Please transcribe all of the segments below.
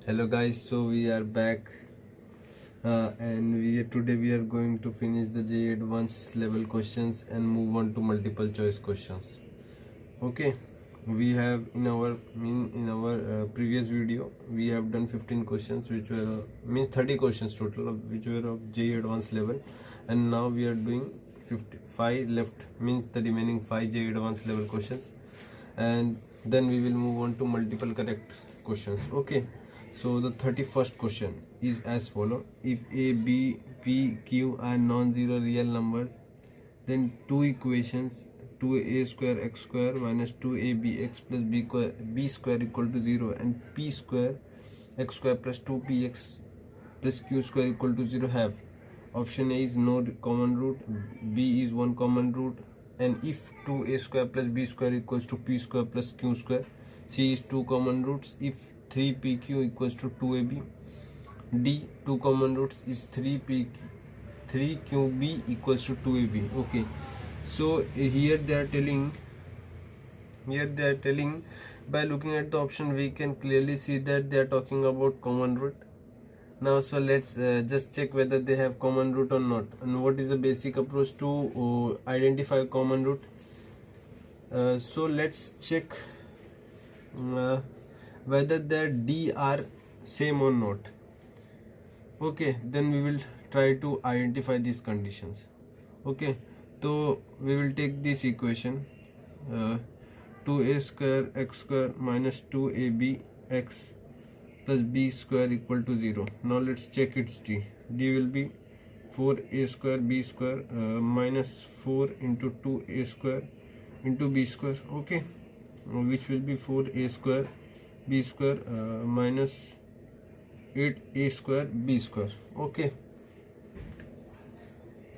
Hello guys, so we are back and today we are going to finish the J advanced level questions and move on to multiple choice questions. Okay, we have in our previous video we have done 15 questions which were means 30 questions total which were of J advanced level, and now we are doing 55 left, means the remaining 5 J advanced level questions, and then we will move on to multiple correct questions. Okay, so the 31st question is as follow: if a, b, p, q are non-zero real numbers, then two equations 2a square x square minus 2ab x plus b square equal to 0 and p square x square plus 2px plus q square equal to 0 have. Option A is no common root, B is one common root, and if 2a square plus b square equals to p square plus q square. C is two common roots if 3pq equals to 2ab. D, two common roots if 3qb equals to 2ab. Okay, so here they are telling by looking at the option we can clearly see that they are talking about common root. Now so let's just check whether they have common root or not, and what is the basic approach to identify common root. So let's check whether their D are same or not. Okay, then we will try to identify these conditions. Okay, so we will take this equation 2a square x square minus 2ab x plus b square equal to 0. Now let's check its D. D will be 4a square b square minus 4 into 2a square into b square. Okay, which will be 4a square b square minus 8a square b square.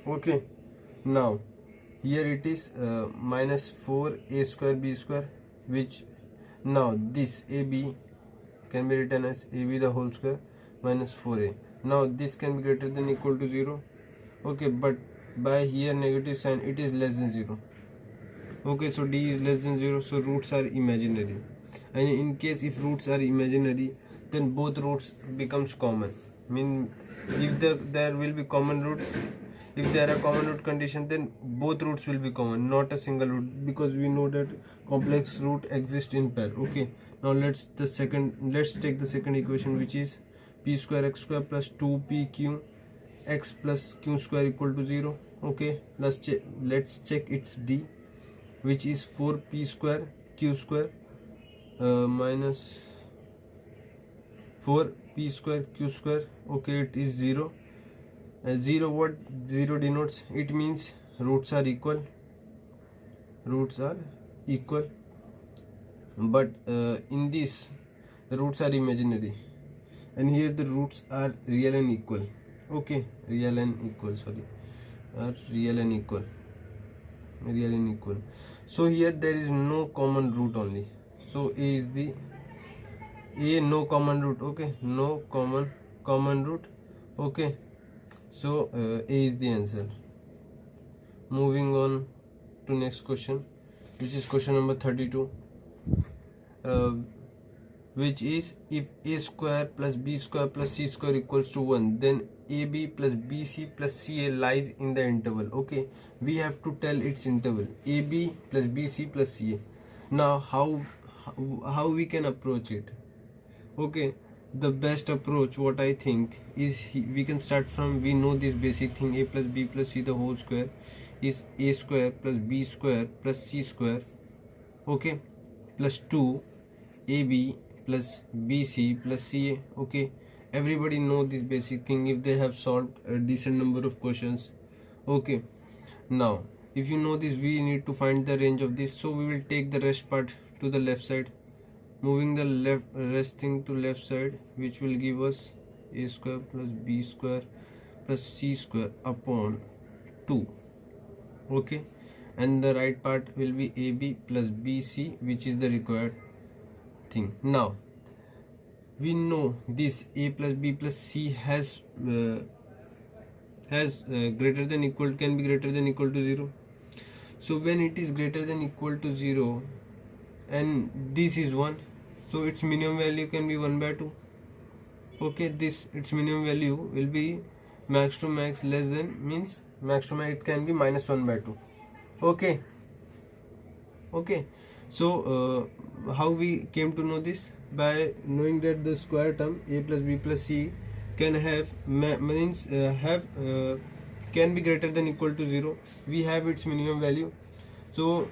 Okay, now here it is minus 4a square b square, which now this ab can be written as ab the whole square minus 4a. Now this can be greater than equal to 0. Okay, but by here negative sign it is less than 0. Okay, so D is less than 0, so roots are imaginary, and in case if roots are imaginary, then both roots becomes common. Mean if there will be common roots, if there are common root condition, then both roots will be common, not a single root, because we know that complex root exists in pair. Okay, now let's take the second equation, which is p square x square plus 2pq x plus q square equal to 0. Okay, let's check its D, which is 4p square q square minus 4p square q square. Okay, it is 0. 0, what 0 denotes? It means roots are equal, but in this the roots are imaginary, and here the roots are real and equal. Okay, real and equal. So here there is no common root only, so no common root. Okay, no common root. Okay, so A is the answer. Moving on to next question, which is question number 32, which is if a square plus b square plus c square equals to 1, then ab plus bc plus ca lies in the interval. Okay, we have to tell its interval ab plus bc plus ca. Now how we can approach it? Okay, the best approach, what I think, is we can start from, we know this basic thing, a plus b plus c the whole square is a square plus b square plus c square. Okay, plus 2 ab plus bc plus ca. Okay, everybody know this basic thing if they have solved a decent number of questions. Okay, now if you know this, we need to find the range of this, so we will take the rest part to the left side, moving the rest thing to left side, which will give us a square plus b square plus c square upon 2. Okay, and the right part will be ab plus bc, which is the required thing. Now we know this a plus b plus c has greater than equal, can be greater than equal to 0. So when it is greater than equal to 0 and this is 1, so its minimum value can be 1/2. Okay, this its minimum value will be max to max less than, means max to max it can be minus 1 by 2. Okay. Okay, so how we came to know this? By knowing that the square term a plus b plus c can have can be greater than equal to 0. We have its minimum value, so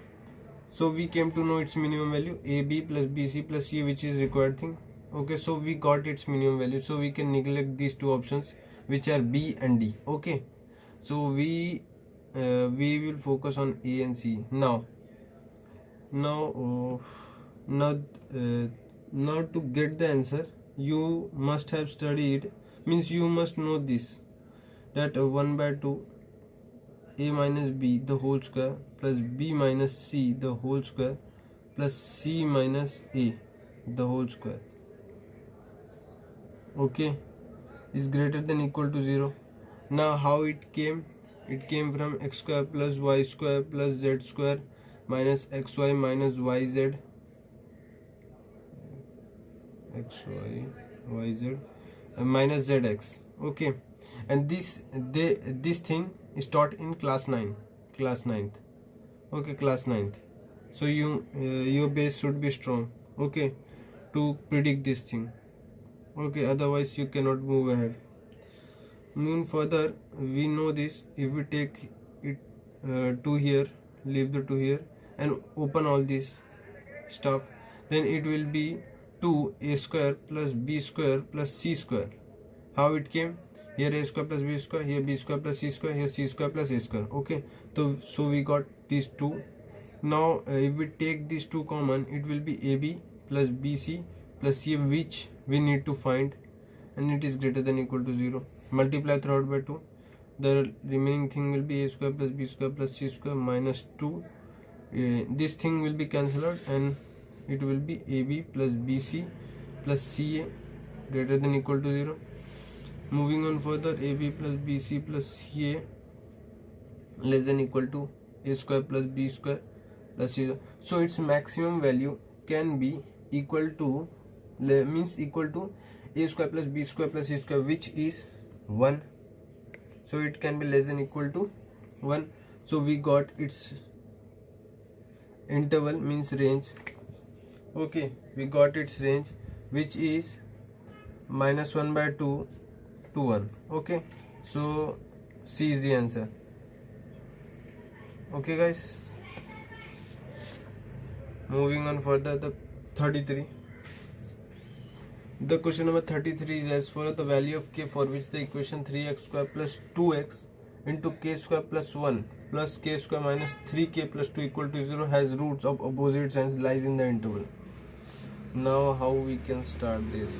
we came to know its minimum value ab plus bc plus c, which is required thing. Okay, so we got its minimum value, so we can neglect these two options which are b and d. Okay, so we will focus on a and c now. Now now to get the answer, you must have studied, means you must know this, that 1 by 2 a minus b the whole square plus b minus c the whole square plus c minus a the whole square, okay, is greater than equal to 0. Now how it came? It came from x square plus y square plus z square minus xy minus yz, xy yz minus zx. Okay, and this thing is taught in class 9th. Okay, class 9th. So your base should be strong, okay, to predict this thing. Okay, otherwise you cannot move ahead. Moving further, we know this, if we take it 2 here, leave the 2 here and open all this stuff, then it will be 2a square plus b square plus c square. How it came? Here a square plus b square, here b square plus c square, here c square plus a square. Okay, so we got these two. Now if we take these two common, it will be ab plus bc plus c, which we need to find, and it is greater than equal to 0. Multiply throughout by 2, the remaining thing will be a square plus b square plus c square minus 2. This thing will be cancelled out and it will be ab plus bc plus ca greater than equal to 0. Moving on further, ab plus bc plus ca less than equal to a square plus b square plus c. So its maximum value can be equal to, means equal to a square plus b square plus c square, which is 1. So it can be less than equal to 1. So we got its interval, means range. Okay, we got its range, which is minus 1 by 2 to 1. Okay, so C is the answer. Okay guys, moving on further, the 33. The question number 33 is as follows: the value of k for which the equation 3x square plus 2x into k square plus 1 plus k square minus 3k plus 2 equal to 0 has roots of opposite signs lies in the interval. Now how we can start this?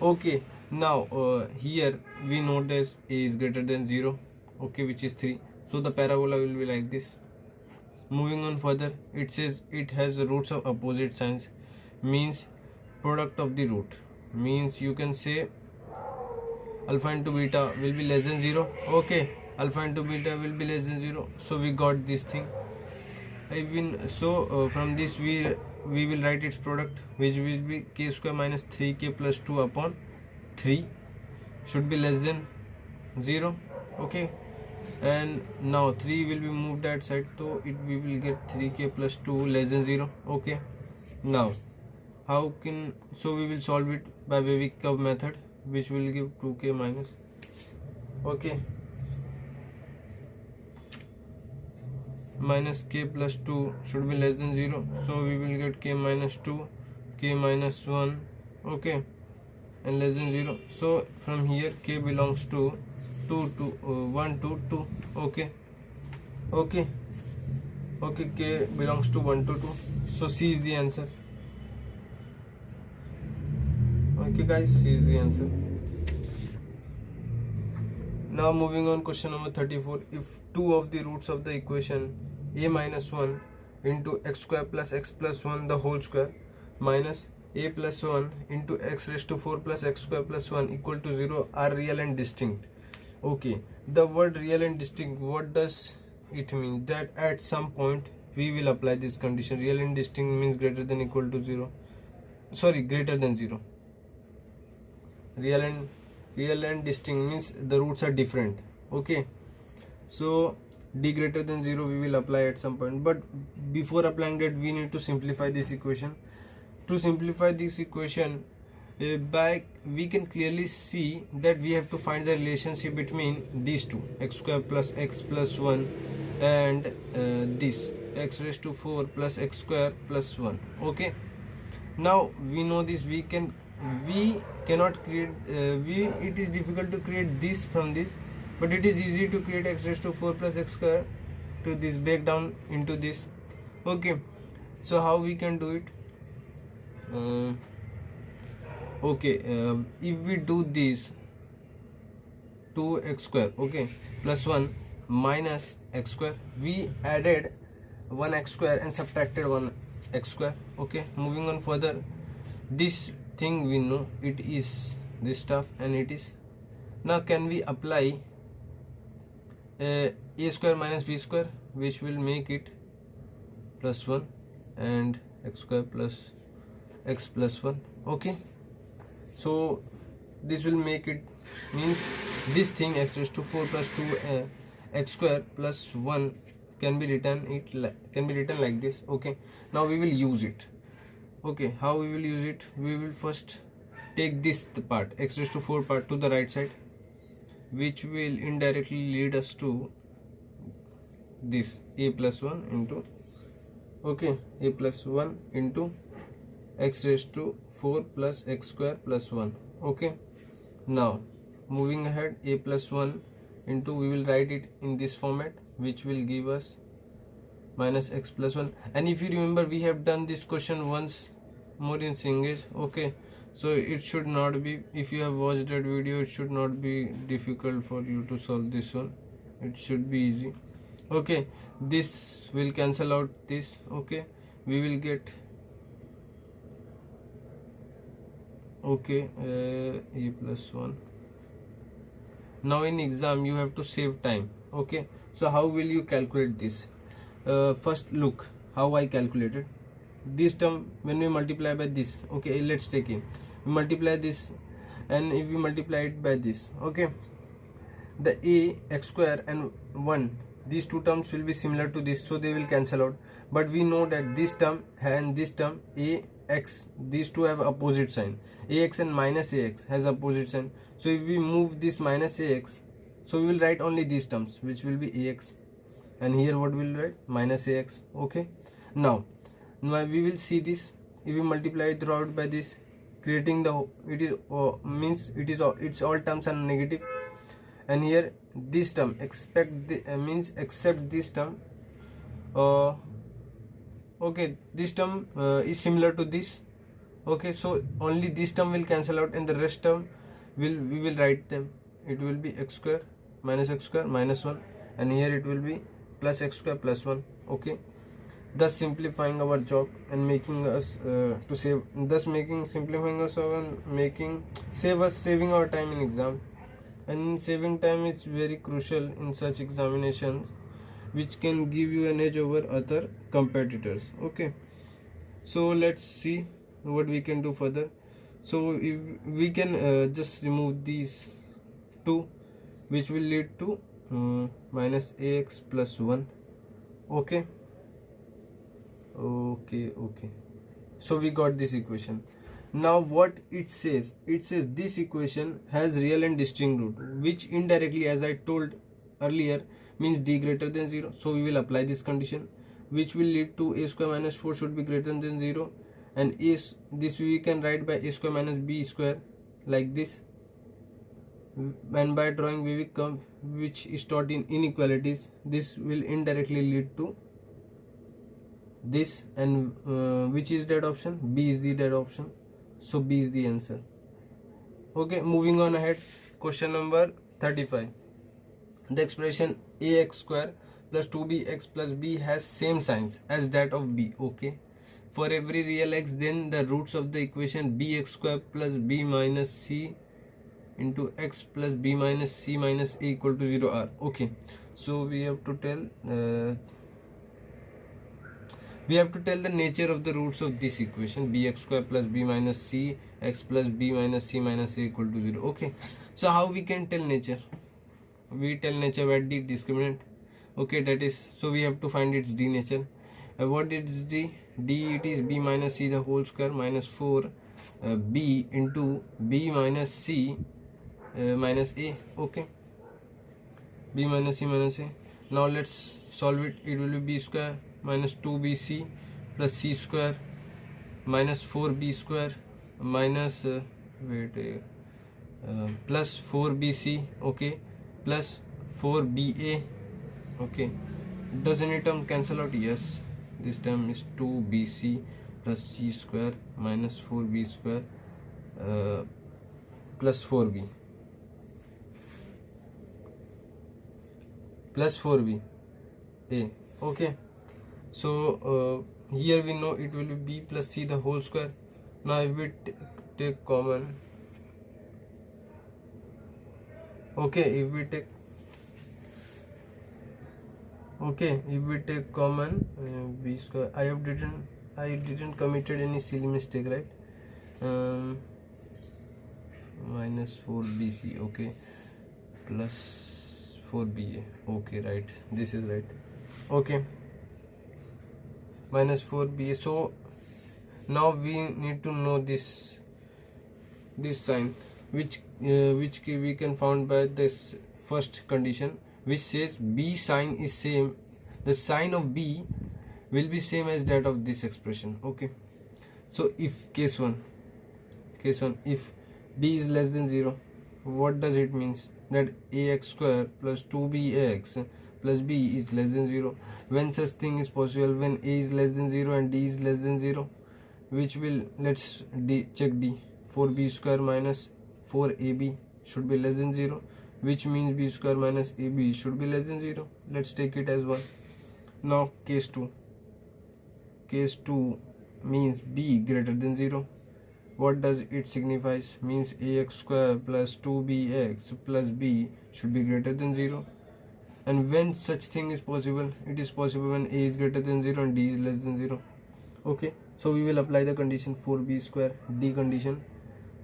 Okay, now here we know that a is greater than 0, okay, which is 3. So the parabola will be like this. Moving on further, it says it has roots of opposite signs, means product of the root, means you can say alpha into beta will be less than 0. Okay, alpha into beta will be less than 0. So we got this thing. From this we will write its product, which will be k square minus 3k plus 2 upon 3 should be less than 0. Okay, and now 3 will be moved that side, so we will get 3k plus 2 less than 0. Okay, now how can, so we will solve it by Wavy curve method, which will give 2k minus, okay, minus k plus 2 should be less than 0, so we will get k minus 2, k minus 1, okay, and less than 0. So from here k belongs to 2 to 1 to 2. Okay, k belongs to 1 to 2. So C is the answer. Okay guys, C is the answer. Now moving on, question number 34. If two of the roots of the equation a minus 1 into x square plus x plus 1 the whole square minus a plus 1 into x raised to 4 plus x square plus 1 equal to 0 are real and distinct. Okay, the word real and distinct, what does it mean? That at some point we will apply this condition. Real and distinct means greater than equal to 0, sorry, greater than 0. real and distinct means the roots are different. Okay, so d greater than 0 we will apply at some point, but before applying that we need to simplify this equation. To simplify this equation, we can clearly see that we have to find the relationship between these two, x square plus x plus 1, and this x raised to 4 plus x square plus 1. Okay, now we know this. We cannot create it is difficult to create this from this, but it is easy to create x raised to 4 plus x square to this, break down into this. Okay, so how we can do it? If we do this, 2x square, okay, plus 1 minus x square, we added 1x square and subtracted 1x square. Okay, moving on further, this thing we know it is this stuff, and it is, now can we apply a square minus b square, which will make it plus 1, and x square plus x plus 1. Okay, so this will make it, means this thing x raised to 4 plus 2 x square plus 1 can be written like this. Okay, now we will use it. Okay, how we will use it? We will first take this part, x raised to 4 part, to the right side, which will indirectly lead us to this a plus 1 into, okay, a plus 1 into x raised to 4 plus x square plus 1. Okay, now moving ahead, a plus 1 into, we will write it in this format, which will give us minus x plus 1. And if you remember, we have done this question once more in Singlish. Okay, so it should not be, if you have watched that video, it should not be difficult for you to solve this one. It should be easy. Okay, this will cancel out this. Okay, we will get, okay, a plus 1. Now in exam you have to save time. Okay, so how will you calculate this? First look how I calculated this term. When we multiply by this, okay, let's take it, we multiply this, and if we multiply it by this, okay, the a, x square and 1, these two terms will be similar to this, so they will cancel out. But we know that this term and this term, a x, these two have opposite sign. Ax and minus ax has opposite sign, so if we move this minus ax, so we will write only these terms, which will be ax, and here what we will write, minus ax. Okay, now we will see this, if we multiply it throughout by this, creating the, it is means it is its all terms are negative, and here this term means except this term, okay, this term is similar to this. Okay, so only this term will cancel out, and the rest term we will write them. It will be x square minus 1, and here it will be plus x square plus 1. Okay, thus simplifying our job and making us to save, thus making simplifying us and making saving our time in exam. And saving time is very crucial in such examinations, which can give you an edge over other competitors. Okay, so let's see what we can do further. So if we can just remove these two, which will lead to minus ax plus 1. Okay, so we got this equation. Now what it says this equation has real and distinct root, which indirectly, as I told earlier, means d greater than 0. So we will apply this condition, which will lead to a square minus 4 should be greater than 0, and this we can write by a square minus b square like this. And by drawing Vivek curve, which is taught in inequalities, this will indirectly lead to this, and which is that option? B is the dead option, so B is the answer. Okay, moving on ahead, question number 35. The expression ax square plus 2bx plus b has same signs as that of b. Okay, for every real x, then the roots of the equation bx square plus b minus c into x plus b minus c minus a equal to 0 are. Okay, so we have to tell we have to tell the nature of the roots of this equation, bx square plus b minus c x plus b minus c minus a equal to 0. Okay, so how we can tell nature? We tell nature by d discriminant. Okay, that is, so we have to find its d nature. What is d? D, it is b minus c the whole square minus 4 b into b minus c minus a. Okay, b minus c minus a. Now let's solve it. It will be b square minus 2bc plus c square minus 4b square minus plus 4bc, okay, plus 4ba. Okay, does any term cancel out? Yes, this term is 2bc plus c square minus 4b square plus 4b plus 4b a. Okay, so here we know it will be b plus c the whole square. Now if we take common, okay, if we take common b square, I didn't committed any silly mistake, right? Minus 4bc, okay, plus 4ba, okay, right, this is right. Okay, minus 4ba. So now we need to know this sign, which we can found by this first condition, which says b sign is same, the sign of b will be same as that of this expression. Okay, so if case 1, if b is less than 0, what does it means? That ax square plus 2bx plus b is less than 0. When such thing is possible, when a is less than 0 and d is less than 0, which will, let's check d. 4b square minus 4ab should be less than 0, which means b square minus ab should be less than 0. Let's take it as 1. Now case 2 means b greater than 0. What does it signifies? Means ax square plus 2bx plus b should be greater than 0. And when such thing is possible, it is possible when a is greater than 0 and d is less than 0. Okay, so we will apply the condition 4b square, d condition,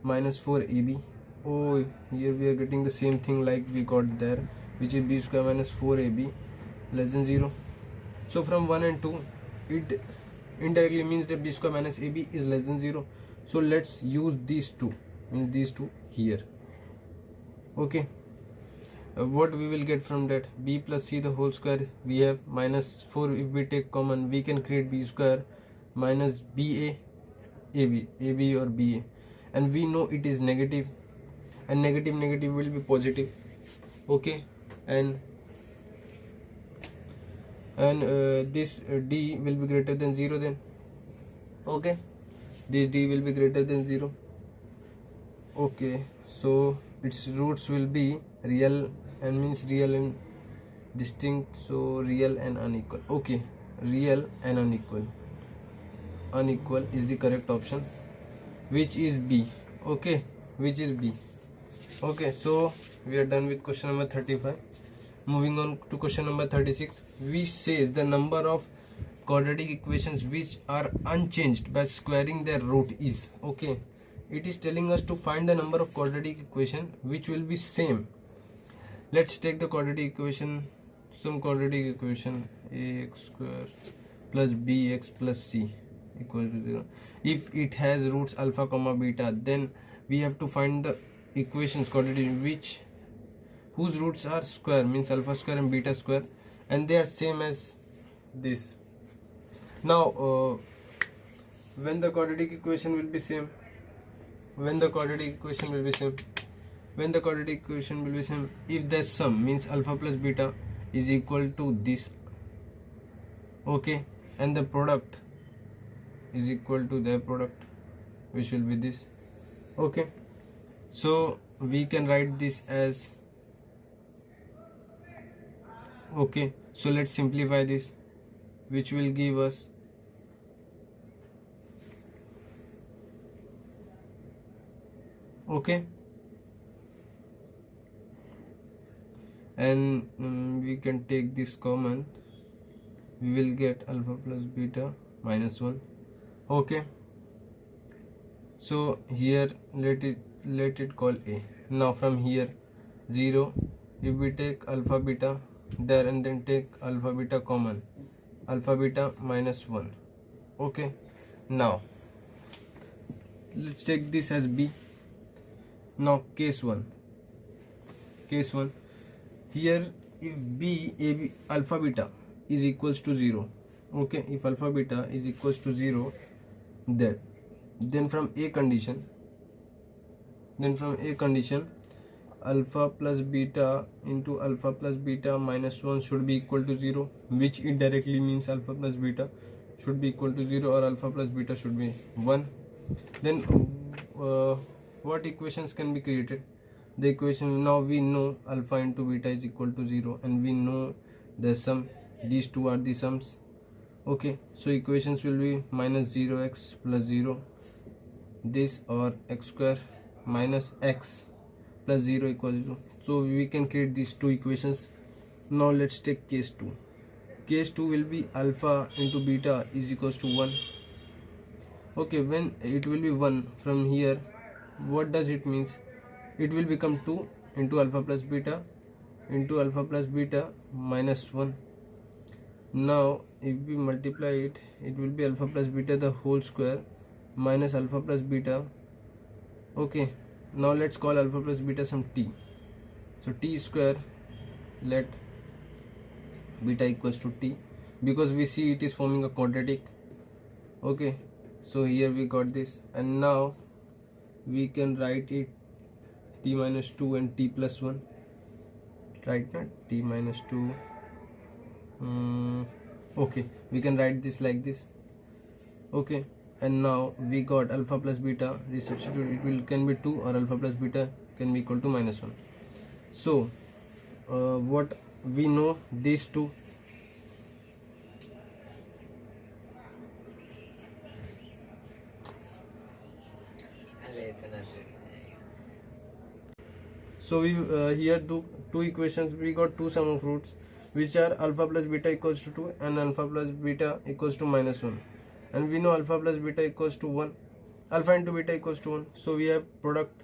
minus 4ab. Oh, here we are getting the same thing like we got there, which is b square minus 4ab less than 0. So from 1 and 2, it indirectly means that b square minus ab is less than 0. So let's use these two, means these two here. Okay, what we will get from that? B plus c the whole square, we have minus 4. If we take common, we can create b square minus ba ab or ba, and we know it is negative, and negative will be positive. Okay, and this d will be greater than 0 then. Okay, this d will be greater than 0. Okay, so its roots will be real, and means real and distinct, so real and unequal. Okay, real and unequal is the correct option, which is b. Okay, which is b. Okay, so we are done with question number 35. Moving on to question number 36, which says the number of quadratic equations which are unchanged by squaring their root is. Okay, it is telling us to find the number of quadratic equation which will be same. Let's take the quadratic equation, some quadratic equation, ax square plus bx plus c equal to 0. If it has roots alpha comma beta, then we have to find the equations quadratic whose roots are square, means alpha square and beta square, and they are same as this. Now when the quadratic equation will be same, if the sum, means alpha plus beta, is equal to this, okay, and the product is equal to their product, which will be this. Okay, so we can write this as, okay, so let's simplify this, which will give us okay, and we can take this common, we will get alpha plus beta minus 1. Okay, so here let it call A. Now from here 0, if we take alpha beta there and then take alpha beta common, alpha beta minus 1. Okay, now let's take this as B. Now case 1, here if B AB alpha beta is equals to 0, okay, if alpha beta is equals to 0, then from A condition, alpha plus beta into alpha plus beta minus 1 should be equal to 0, which indirectly means alpha plus beta should be equal to 0 or alpha plus beta should be 1. Then what equations can be created? The equation, now we know alpha into beta is equal to 0 and we know the sum, these two are the sums. Okay, so equations will be minus 0x plus 0 this, or x square minus x plus 0 equals 0. So we can create these two equations. Now let's take case 2. Case 2 will be alpha into beta is equals to 1. Okay, when it will be 1, from here what does it means? It will become 2 into alpha plus beta minus 1. Now if we multiply it, it will be alpha plus beta the whole square minus alpha plus beta. Okay, now let's call alpha plus beta some t. So t square, let beta equals to t, because we see it is forming a quadratic. Okay, so here we got this, and now we can write it t minus 2 and t plus 1, right? Not t minus 2. Okay, we can write this like this. Okay, and now we got alpha plus beta, we substitute, it will can be 2 or alpha plus beta can be equal to minus 1. So what we know, these two. So we here do two equations, we got two sum of roots which are alpha plus beta equals to 2 and alpha plus beta equals to minus 1, and we know alpha plus beta equals to 1, alpha into beta equals to 1. So we have product,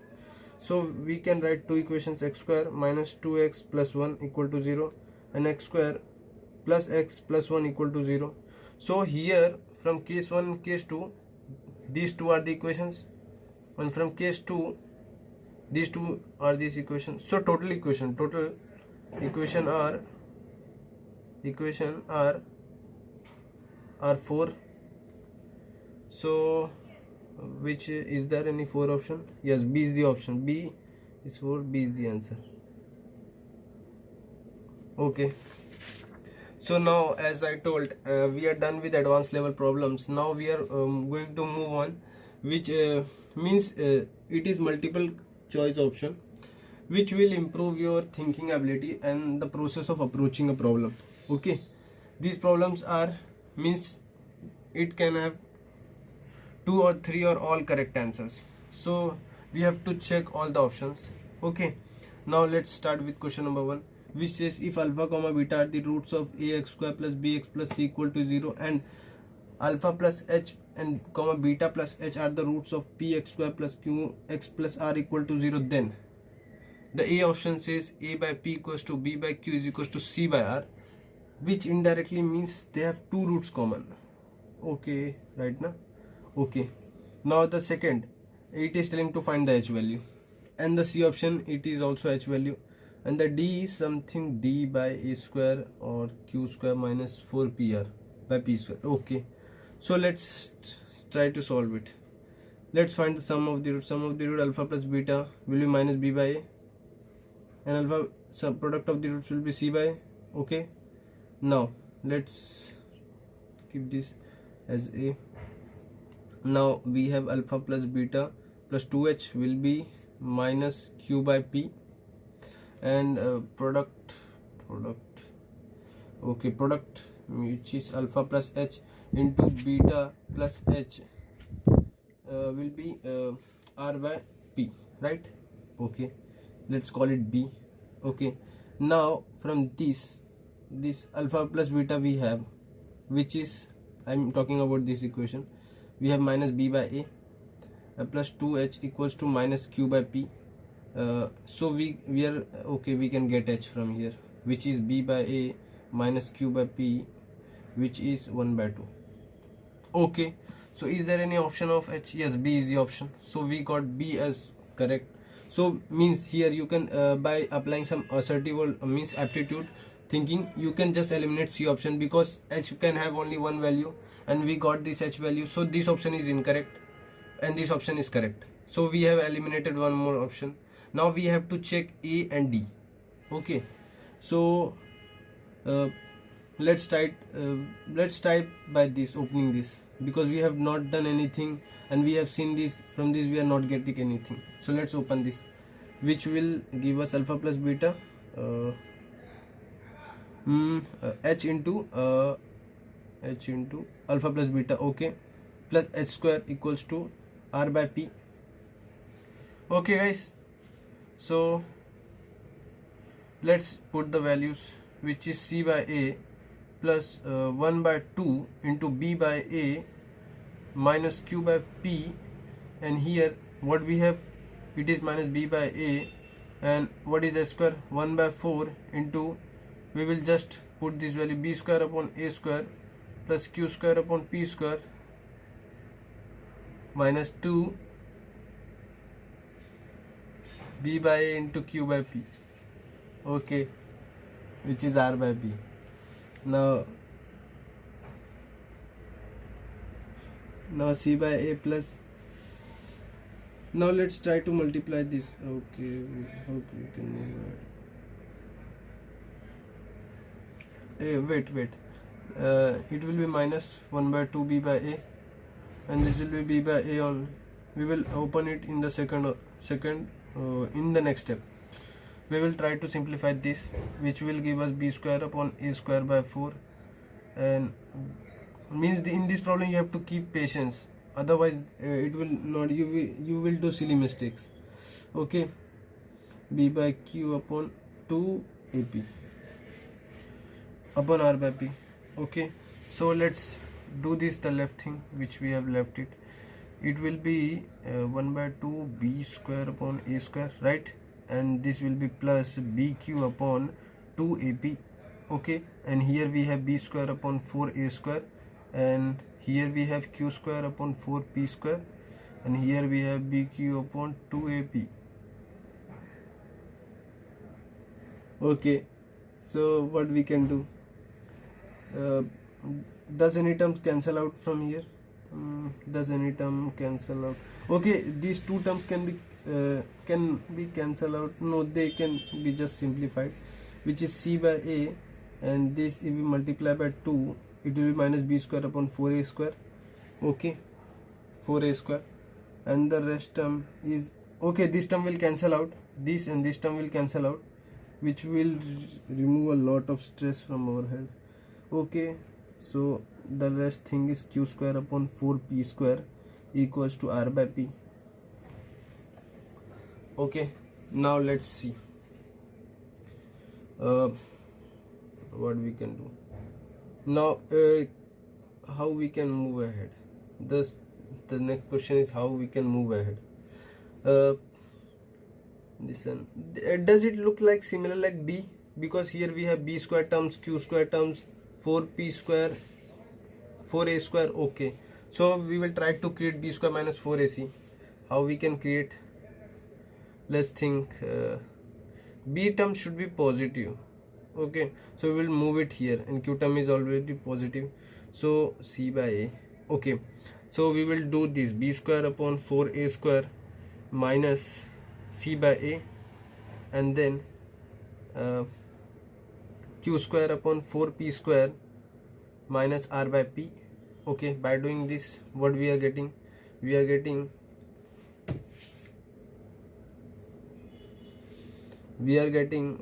so we can write two equations, x square minus 2x plus 1 equal to 0 and x square plus x plus 1 equal to 0. So here from case 1 and case 2, these two are the equations, and from case 2 these two are these equations. So total equation are 4. So which is there any 4 option? Yes, B is the option. B is 4, B is the answer. Okay, so now as I told, we are done with advanced level problems. Now we are going to move on, which means it is multiple choice option, which will improve your thinking ability and the process of approaching a problem. Okay, these problems are, means it can have 2 or 3 or all correct answers, so we have to check all the options. Okay, now let's start with question number 1, which says if alpha comma beta are the roots of ax square plus bx plus c equal to 0 and alpha plus h and comma beta plus h are the roots of px square plus qx plus r equal to 0, then the A option says a by p equals to b by q is equals to c by r, which indirectly means they have two roots common. Okay, right now. Okay, now the second, it is telling to find the h value, and the C option, it is also h value, and the D is something d by a square or q square minus 4pr by p square. Okay, so let's try to solve it. Let's find the sum of the root alpha plus beta will be minus b by a, and alpha sub product of the roots will be c by a. Okay, now let's keep this as a. Now we have alpha plus beta plus 2h will be minus q by p, and product which is alpha plus h into beta plus h will be r by p, right? Okay, let's call it b. Okay, now from this alpha plus beta we have, which is I'm talking about this equation. We have minus b by a plus 2h equals to minus q by p. So we are okay, we can get h from here, which is b by a minus q by p, which is 1 by 2. Okay, so is there any option of h? Yes, b is the option, so we got b as correct. So means here you can by applying some assertive or means aptitude thinking, you can just eliminate c option, because h can have only one value and we got this h value, so this option is incorrect and this option is correct. So we have eliminated one more option. Now we have to check a and d. Okay, so let's type by this, opening this, because we have not done anything and we have seen this. From this we are not getting anything, so let's open this, which will give us alpha plus beta h into alpha plus beta, okay, plus h square equals to r by p. Okay guys, so let's put the values, which is c by a plus 1 by 2 into b by a minus q by p, and here what we have, it is minus b by a, and what is a square, 1 by 4 into, we will just put this value, b square upon a square plus q square upon p square minus 2 b by a into q by p, okay, which is r by p. Now c by a plus, now let's try to multiply this. Okay, how we can move it? Wait, it will be minus 1 by 2 b by a, and this will be b by a on. We will open it in the second in the next step. We will try to simplify this, which will give us b square upon a square by 4, and means in this problem you have to keep patience, otherwise it will not, you will do silly mistakes. Okay, b by q upon 2 ap upon r by p. Okay, so let's do this, the left thing which we have left it. It will be 1 by 2 b square upon a square, right, and this will be plus bq upon 2 ap. Okay, and here we have b square upon 4 a square, and here we have q square upon 4 p square, and here we have bq upon 2 ap. Okay, so what we can do, does any term cancel out from here? Does any term cancel out? Okay, these two terms can be cancelled out. No, they can be just simplified, which is c by a, and this if we multiply by 2, it will be minus b square upon 4a square. Okay, 4a square, and the rest term is, okay, this term will cancel out, this and this term will cancel out, which will remove a lot of stress from our head. Okay, so the rest thing is q square upon 4p square equals to r by p. Okay, now let's see what we can do now, how we can move ahead. The next question is how we can move ahead. Listen, does it look like similar like d? Because here we have b square terms, q square terms, 4p square, 4a square. Okay, so we will try to create b square minus 4ac. How we can create? Let's think. B term should be positive. Okay, so we will move it here, and q term is already positive, so c by a. Okay, so we will do this, b square upon 4a square minus c by a, and then q square upon 4p square minus r by p. Okay, by doing this, what we are getting? We are getting we are getting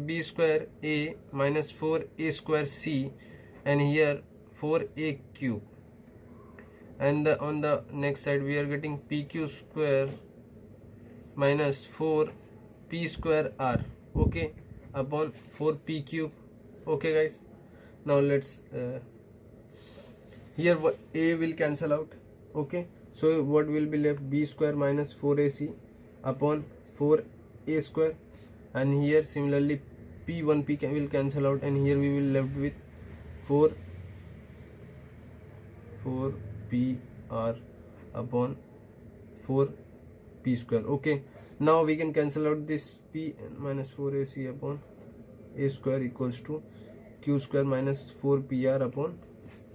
b square a minus 4a square c, and here 4a cube, and on the next side we are getting pq square minus 4 p square r, okay, upon 4 p cube. Okay guys, now let's here a will cancel out, okay, so what will be left? B square minus 4ac upon 4a square, and here similarly p1 p will cancel out, and here we will left with 4 p r upon 4 p square. Okay, now we can cancel out this p minus 4ac upon a square equals to q square minus 4 pr upon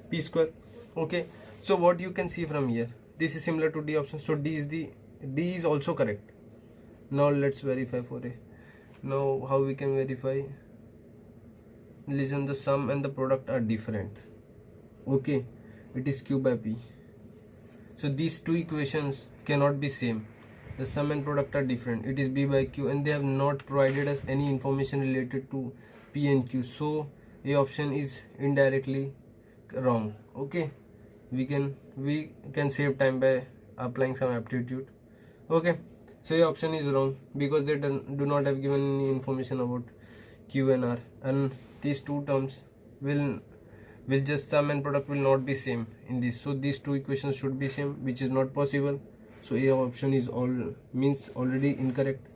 p square. Okay, so what you can see from here, this is similar to D option, so D is also correct. Now let's verify for A. Now how we can verify? Listen, the sum and the product are different. Okay, it is q by p. So these two equations cannot be same. The sum and product are different. It is b by q, and they have not provided us any information related to p and q. So A option is indirectly wrong. Okay, we can save time by applying some aptitude. Okay, so A option is wrong because they do not have given any information about q and r, and these two terms will just sum and product will not be same in this, so these two equations should be same, which is not possible. So A option is already incorrect.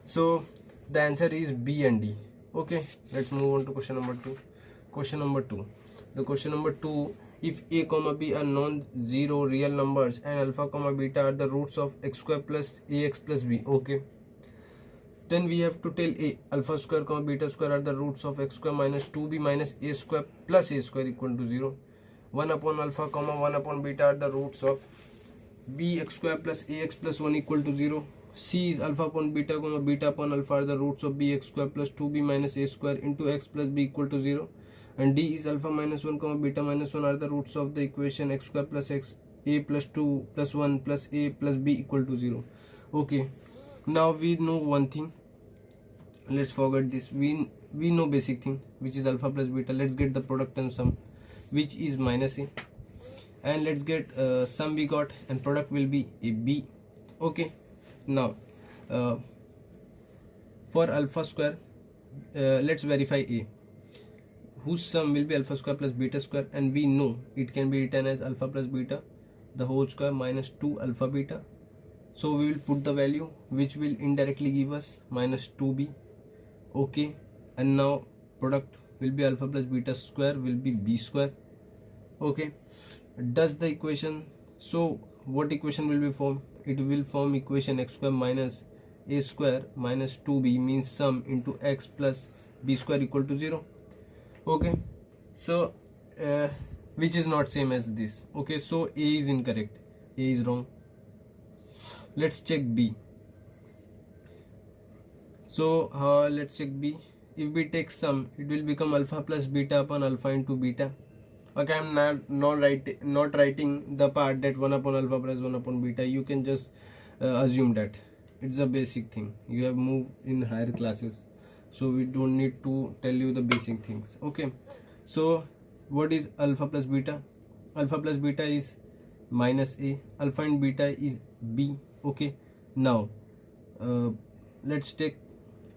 So the answer is B and D. Okay, let's move on to question number 2. Question number 2. The question number 2, if a comma b are non-zero real numbers and alpha comma beta are the roots of x square plus ax plus b. Okay, then we have to tell a alpha square comma beta square are the roots of x square minus 2b minus a square plus a square equal to 0. 1 upon alpha comma 1 upon beta are the roots of bx square plus ax plus 1 equal to 0. C is alpha upon beta comma beta upon alpha are the roots of bx square plus 2b minus a square into x plus b equal to 0. And D is alpha minus 1 comma beta minus 1 are the roots of the equation x square plus x a plus 2 plus 1 plus a plus b equal to 0. Okay, now we know one thing. Let's forget this. We know basic thing, which is alpha plus beta. Let's get the product and sum, which is minus a, and let's get sum we got, and product will be a b. Okay, now for alpha square, let's verify a, whose sum will be alpha square plus beta square, and we know it can be written as alpha plus beta the whole square minus 2 alpha beta. So we will put the value, which will indirectly give us minus 2b. Okay, and now product will be alpha plus beta square will be b square. Okay, does the equation, so what equation will be formed? It will form equation x square minus a square minus 2b means sum into x plus b square equal to 0. Okay, so which is not same as this. Okay, so A is incorrect, A is wrong. Let's check B. So let's check B. If we take sum, it will become alpha plus beta upon alpha into beta. Okay, I'm not writing the part that 1 upon alpha plus 1 upon beta. You can just assume that it's a basic thing. You have moved in higher classes, so we don't need to tell you the basic things. Okay, so what is alpha plus beta? Alpha plus beta is minus a, alpha and beta is b. Okay, now let's take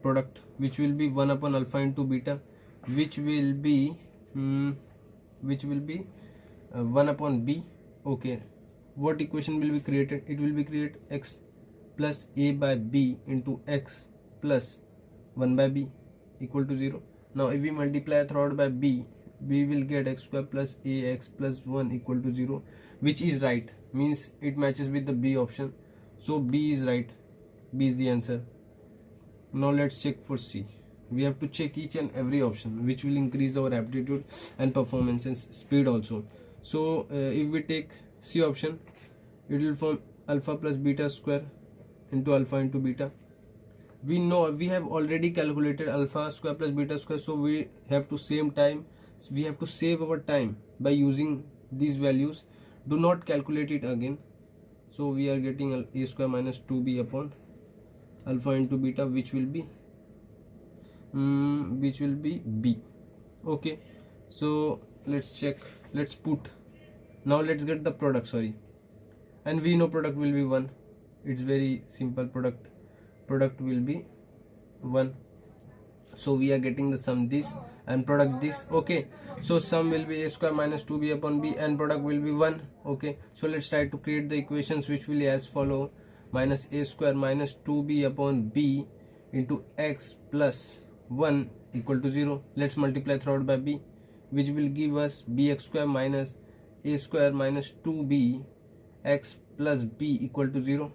product, which will be 1 upon alpha into beta, which will be 1 upon b. Okay, what equation will be created? It will be created x plus a by b into x plus 1 by b equal to 0. Now if we multiply throughout by b, we will get x square plus ax plus 1 equal to 0, which is right, means it matches with the b option. So b is right, b is the answer. Now let's check for C. We have to check each and every option, which will increase our aptitude and performance and speed also. So if we take C option, it will form alpha plus beta square into alpha into beta. We know we have already calculated alpha square plus beta square, so we have to save our time by using these values. Do not calculate it again. So we are getting a square minus 2b upon alpha into beta, which will be b. Okay, so let's check, let's put, now let's get the product, sorry, and we know product will be 1. it's very simple. Product will be 1. So we are getting the sum this and product this. Okay, so sum will be a square minus 2b upon b and product will be 1. Okay, so let's try to create the equations, which will be as follow: minus a square minus 2b upon b into x plus 1 equal to 0. Let's multiply throughout by b, which will give us bx square minus a square minus 2b x plus b equal to 0.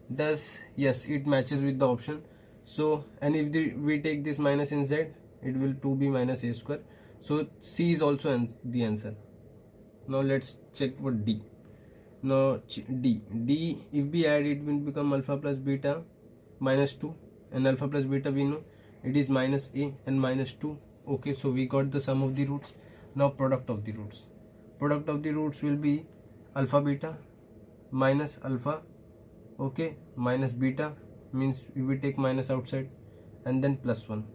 Thus yes, it matches with the option. So, and if we take this minus inside, it will 2b minus a square. So C is also the answer. Now let's check for D. Now D, if we add, it will become alpha plus beta minus 2, and alpha plus beta we know it is minus a and minus 2. Okay, so we got the sum of the roots. Now product of the roots. Product of the roots will be alpha beta minus alpha, okay, minus beta, means we will take minus outside, and then plus 1.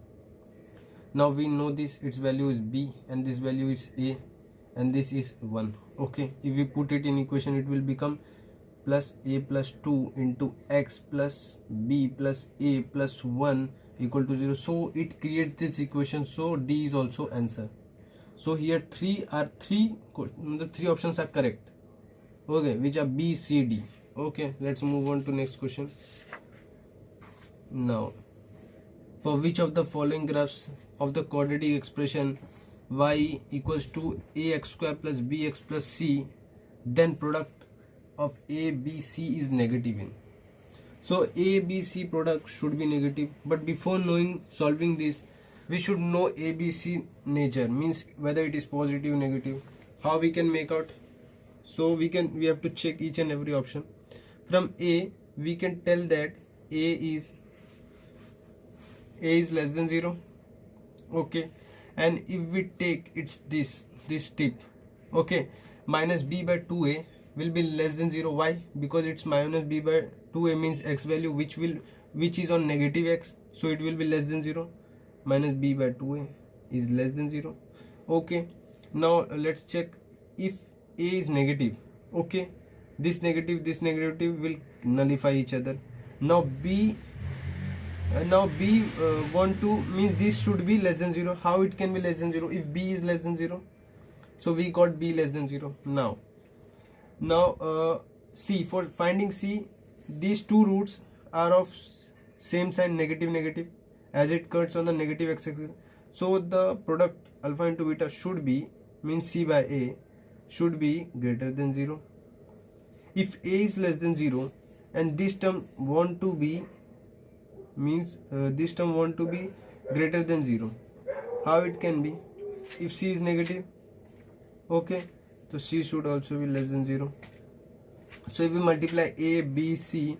Now we know this, its value is b and this value is a and this is 1. Okay, if we put it in equation, it will become plus a plus 2 into x plus b plus a plus 1 equal to 0. So it creates this equation. So D is also answer. So here three options are correct, okay, which are B, C, D. Okay, let's move on to next question. Now, for which of the following graphs of the quadratic expression y equals to ax square plus bx plus c, then product of a, b, c is negative in? So a, b, c product should be negative, but before solving this, we should know a, b, c nature, means whether it is positive, negative. How we can make out? So we have to check each and every option. From a, we can tell that a is less than 0. Okay, and if we take it's this tip, okay, minus b by 2a will be less than 0. Why? Because it's minus b by 2a means x value which is on negative x, so it will be less than 0. Minus b by 2a is less than 0. Okay, now let's check if a is negative. Okay, this negative will nullify each other. Now b want to means this should be less than 0. How it can be less than 0 if b is less than 0? So we got b less than 0. Now c, for finding c, these two roots are of same sign, negative, as it cuts on the negative x-axis. So the product alpha into beta should be, means c by a should be greater than 0. If a is less than 0 and this term want to be, means this term want to be greater than 0, how it can be? If c is negative, okay, so c should also be less than 0. So if we multiply a, b, c,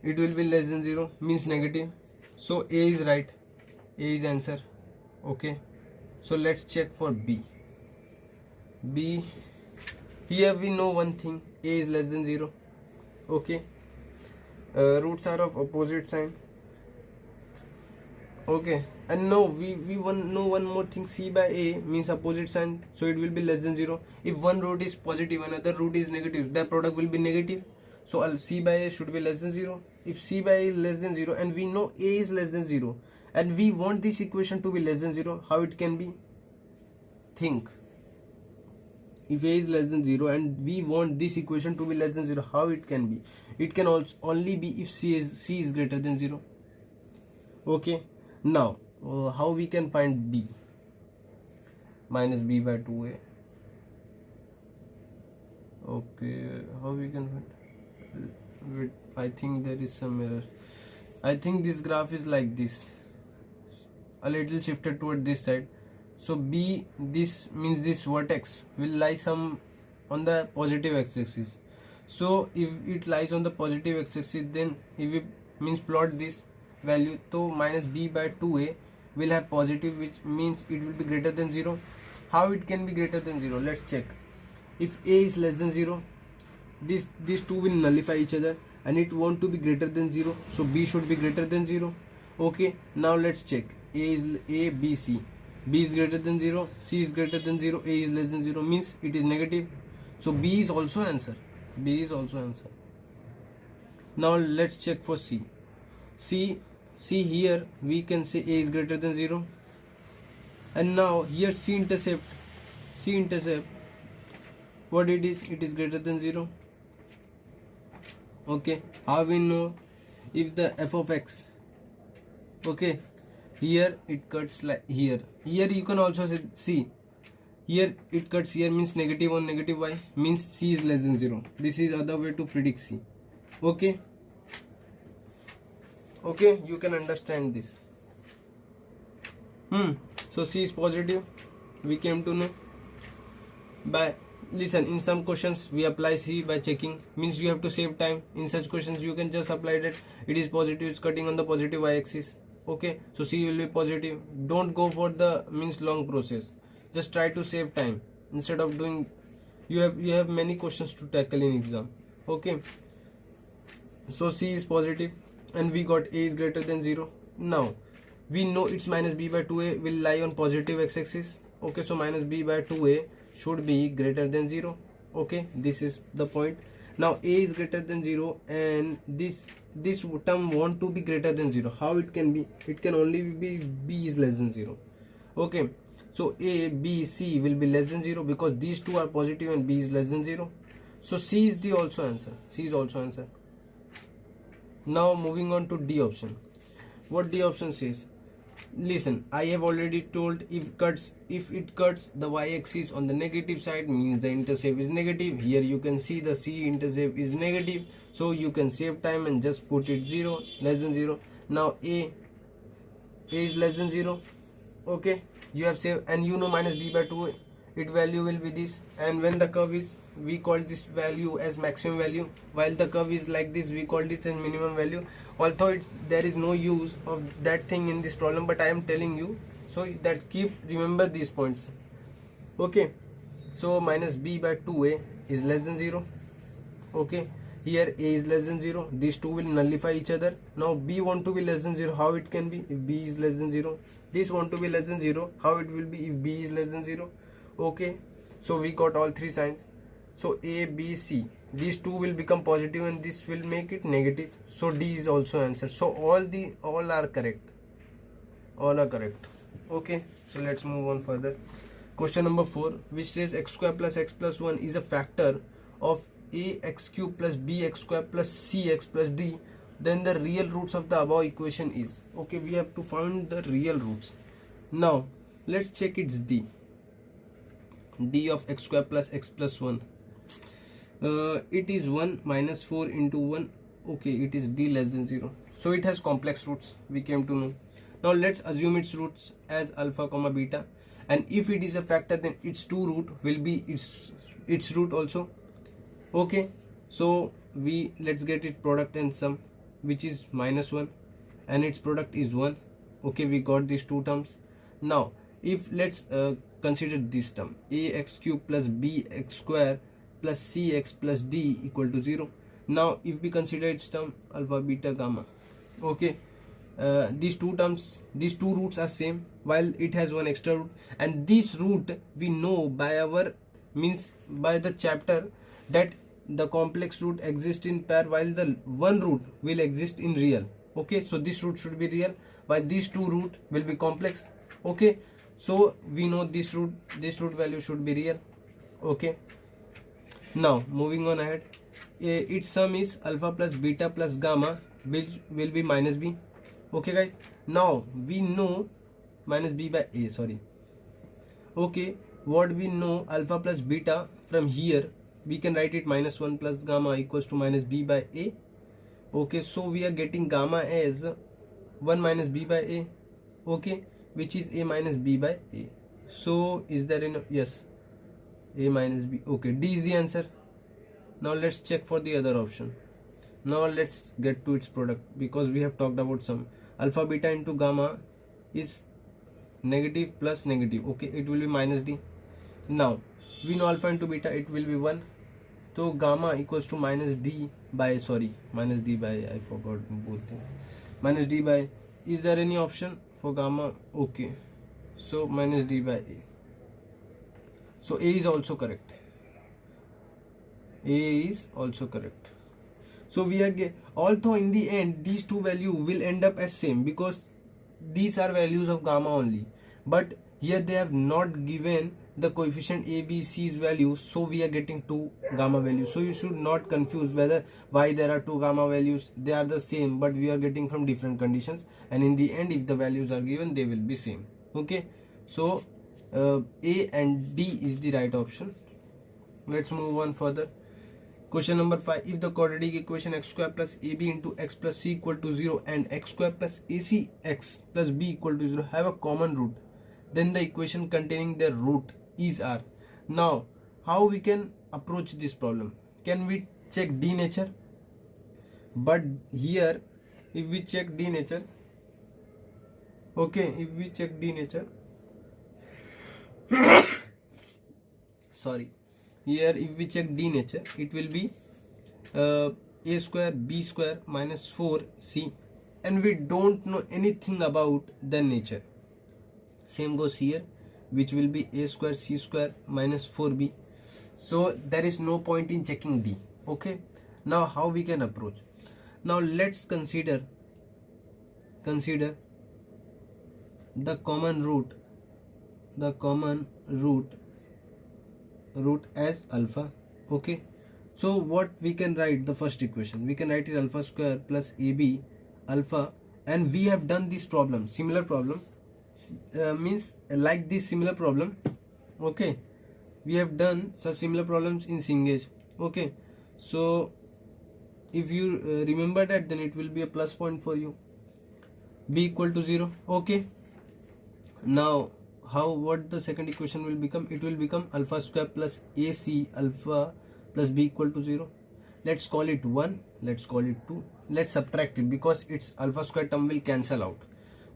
it will be less than 0, means negative. So a is right, a is answer. Okay, so let's check for b. Here we know one thing, a is less than 0. Okay, roots are of opposite sign. Okay, and now we know one more thing, c by a means opposite sign, so it will be less than 0. If one root is positive, another root is negative, the product will be negative. So c by a should be less than 0. If c by a is less than 0 and we know a is less than 0 and we want this equation to be less than 0, how it can be? Think. If a is less than 0 and we want this equation to be less than 0, how it can be? It can also only be if c is greater than 0. Okay, now how we can find b? Minus b by 2a. Okay, how we can find? I think there is some error. I think this graph is like this, a little shifted toward this side. So b, this means this vertex will lie some on the positive x-axis. So if it lies on the positive x-axis, then if we means plot this value, so minus b by 2a will have positive, which means it will be greater than 0. How it can be greater than 0? Let's check. If a is less than 0, these two will nullify each other and it want to be greater than 0, so b should be greater than 0. Okay, now let's check. A, b, c. B is greater than 0, c is greater than 0, a is less than 0, means it is negative. So b is also answer. B is also answer. Now let's check for C. See here we can say A is greater than 0, and now here C intercept what it is greater than 0. Okay, how we know? If the f of x, okay, here it cuts like here you can also see here it cuts here, means negative 1 negative y, means C is less than 0. This is other way to predict C. Okay, you can understand this. So C is positive, we came to know by, listen, in some questions we apply C by checking, means you have to save time. In such questions you can just apply that it is positive, it's cutting on the positive y axis. Okay, so C will be positive. Don't go for the means long process, just try to save time instead of doing, you have many questions to tackle in exam. Okay, so C is positive and we got A is greater than 0. Now we know it's minus b by 2a will lie on positive x-axis. Okay, so minus b by 2a should be greater than 0. Okay, this is the point. Now a is greater than 0 and this term want to be greater than 0. How it can be? It can only be b is less than 0. Okay, so a, b, c will be less than 0 because these two are positive and b is less than 0. So c is the also answer. C is also answer. Now moving on to D option. What D option says? Listen, I have already told if it cuts the y-axis on the negative side, means the intercept is negative. Here you can see the C intercept is negative, so you can save time and just put it 0, less than 0. Now A is less than 0. Okay, you have saved, and you know minus b by 2, its value will be this. And when the curve is, we call this value as maximum value, while the curve is like this, we call it as minimum value. Although there is no use of that thing in this problem, but I am telling you so that remember these points. Okay, so minus b by 2a is less than 0. Okay, here a is less than 0, these two will nullify each other. Now b want to be less than 0, how it can be? If b is less than 0. This want to be less than 0, how it will be if b is less than 0? Okay, so we got all three signs. So a, b, c, these two will become positive and this will make it negative. So D is also answer. So all are correct. All are correct. Okay, so let's move on further. Question number 4, which says x square plus x plus 1 is a factor of a x cube plus b x square plus c x plus d. Then the real roots of the above equation is. Okay, we have to find the real roots. Now let's check its D. D of x square plus x plus 1. It is 1 minus 4 into 1. Okay, it is D less than 0. So it has complex roots, we came to know. Now let's assume its roots as alpha comma beta, and if it is a factor then its two root will be its root also. Okay, so let's get its product and sum, which is minus 1 and its product is 1. Okay, we got these two terms. Now if let's consider this term, ax cube plus bx square plus cx plus d equal to 0. Now if we consider its term alpha beta gamma, okay, these two roots are same, while it has one extra root, and this root we know by the chapter that the complex root exists in pair while the one root will exist in real. Okay, so this root should be real while these two root will be complex. Okay, so we know this root value should be real. Okay, now moving on ahead, its sum is alpha plus beta plus gamma, which will be minus b. Okay guys, now we know minus b by a, sorry. Okay, what we know alpha plus beta, from here we can write it minus 1 plus gamma equals to minus b by a. Okay, so we are getting gamma as 1 minus b by a, okay, which is a minus b by a. So is there any? Yes, a minus b. Okay, D is the answer. Now let's check for the other option. Now let's get to its product, because we have talked about some. Alpha beta into gamma is negative plus negative. Okay, it will be minus d. Now we know alpha into beta, it will be 1. So gamma equals to minus d by, I forgot both things. Minus d by, is there any option for gamma? Okay, so minus d by a. So a is also correct. A is also correct. So we are although in the end these two values will end up as same because these are values of gamma only, but here they have not given the coefficient a, b, c's values, so we are getting two gamma values. So you should not confuse whether why there are two gamma values. They are the same, but we are getting from different conditions, and in the end if the values are given they will be same. Okay, so a and d is the right option. Let's move on further. Question number 5. If the quadratic equation x square plus ab into x plus c equal to 0 and x square plus ac x plus b equal to 0 have a common root, then the equation containing their root is r. Now, how we can approach this problem? Can we check D nature? But here, if we check D nature, okay, if we check D nature, sorry, here if we check D nature, it will be a square b square minus 4c, and we don't know anything about the nature. Same goes here, which will be a square c square minus 4b. So there is no point in checking D. Okay, now how we can approach? Now let's consider the common root as alpha. Okay, so what we can write? The first equation we can write it alpha square plus ab alpha, and we have done this problem, similar problem, means like this similar problem. Okay, we have done such similar problems in Cengage. Okay, so if you remember that, then it will be a plus point for you. B equal to 0. Okay, now what the second equation will become? It will become alpha square plus ac alpha plus b equal to 0. Let's call it 1, let's call it 2, let's subtract it because its alpha square term will cancel out.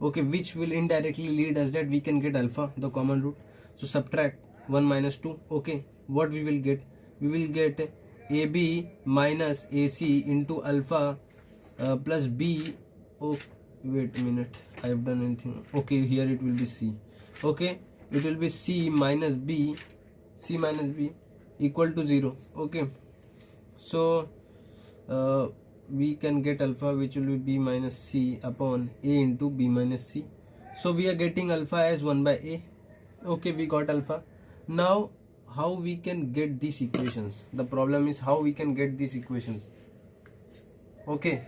Okay, which will indirectly lead us that we can get alpha, the common root. So subtract 1 minus 2. Okay, what we will get? We will get ab minus ac into alpha plus b. Oh, wait a minute, I have done anything. Okay, here it will be c. Okay, it will be c minus b equal to 0. Okay, so we can get alpha, which will be b minus c upon a into b minus c. So we are getting alpha as 1 by a. Okay, we got alpha. Now how we can get these equations? The problem is how we can get these equations. Okay,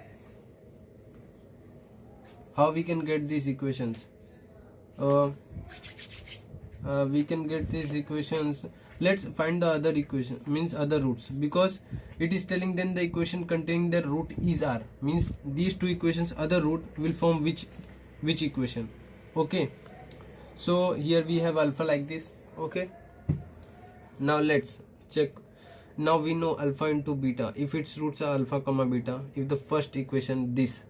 how we can get these equations? We can get these equations. Let's find the other equation, means other roots, because it is telling then the equation containing the root is r, means these two equations other root will form which equation. Okay, so here we have alpha like this. Okay, now let's check. Now we know alpha into beta, if its roots are alpha comma beta, if the first equation this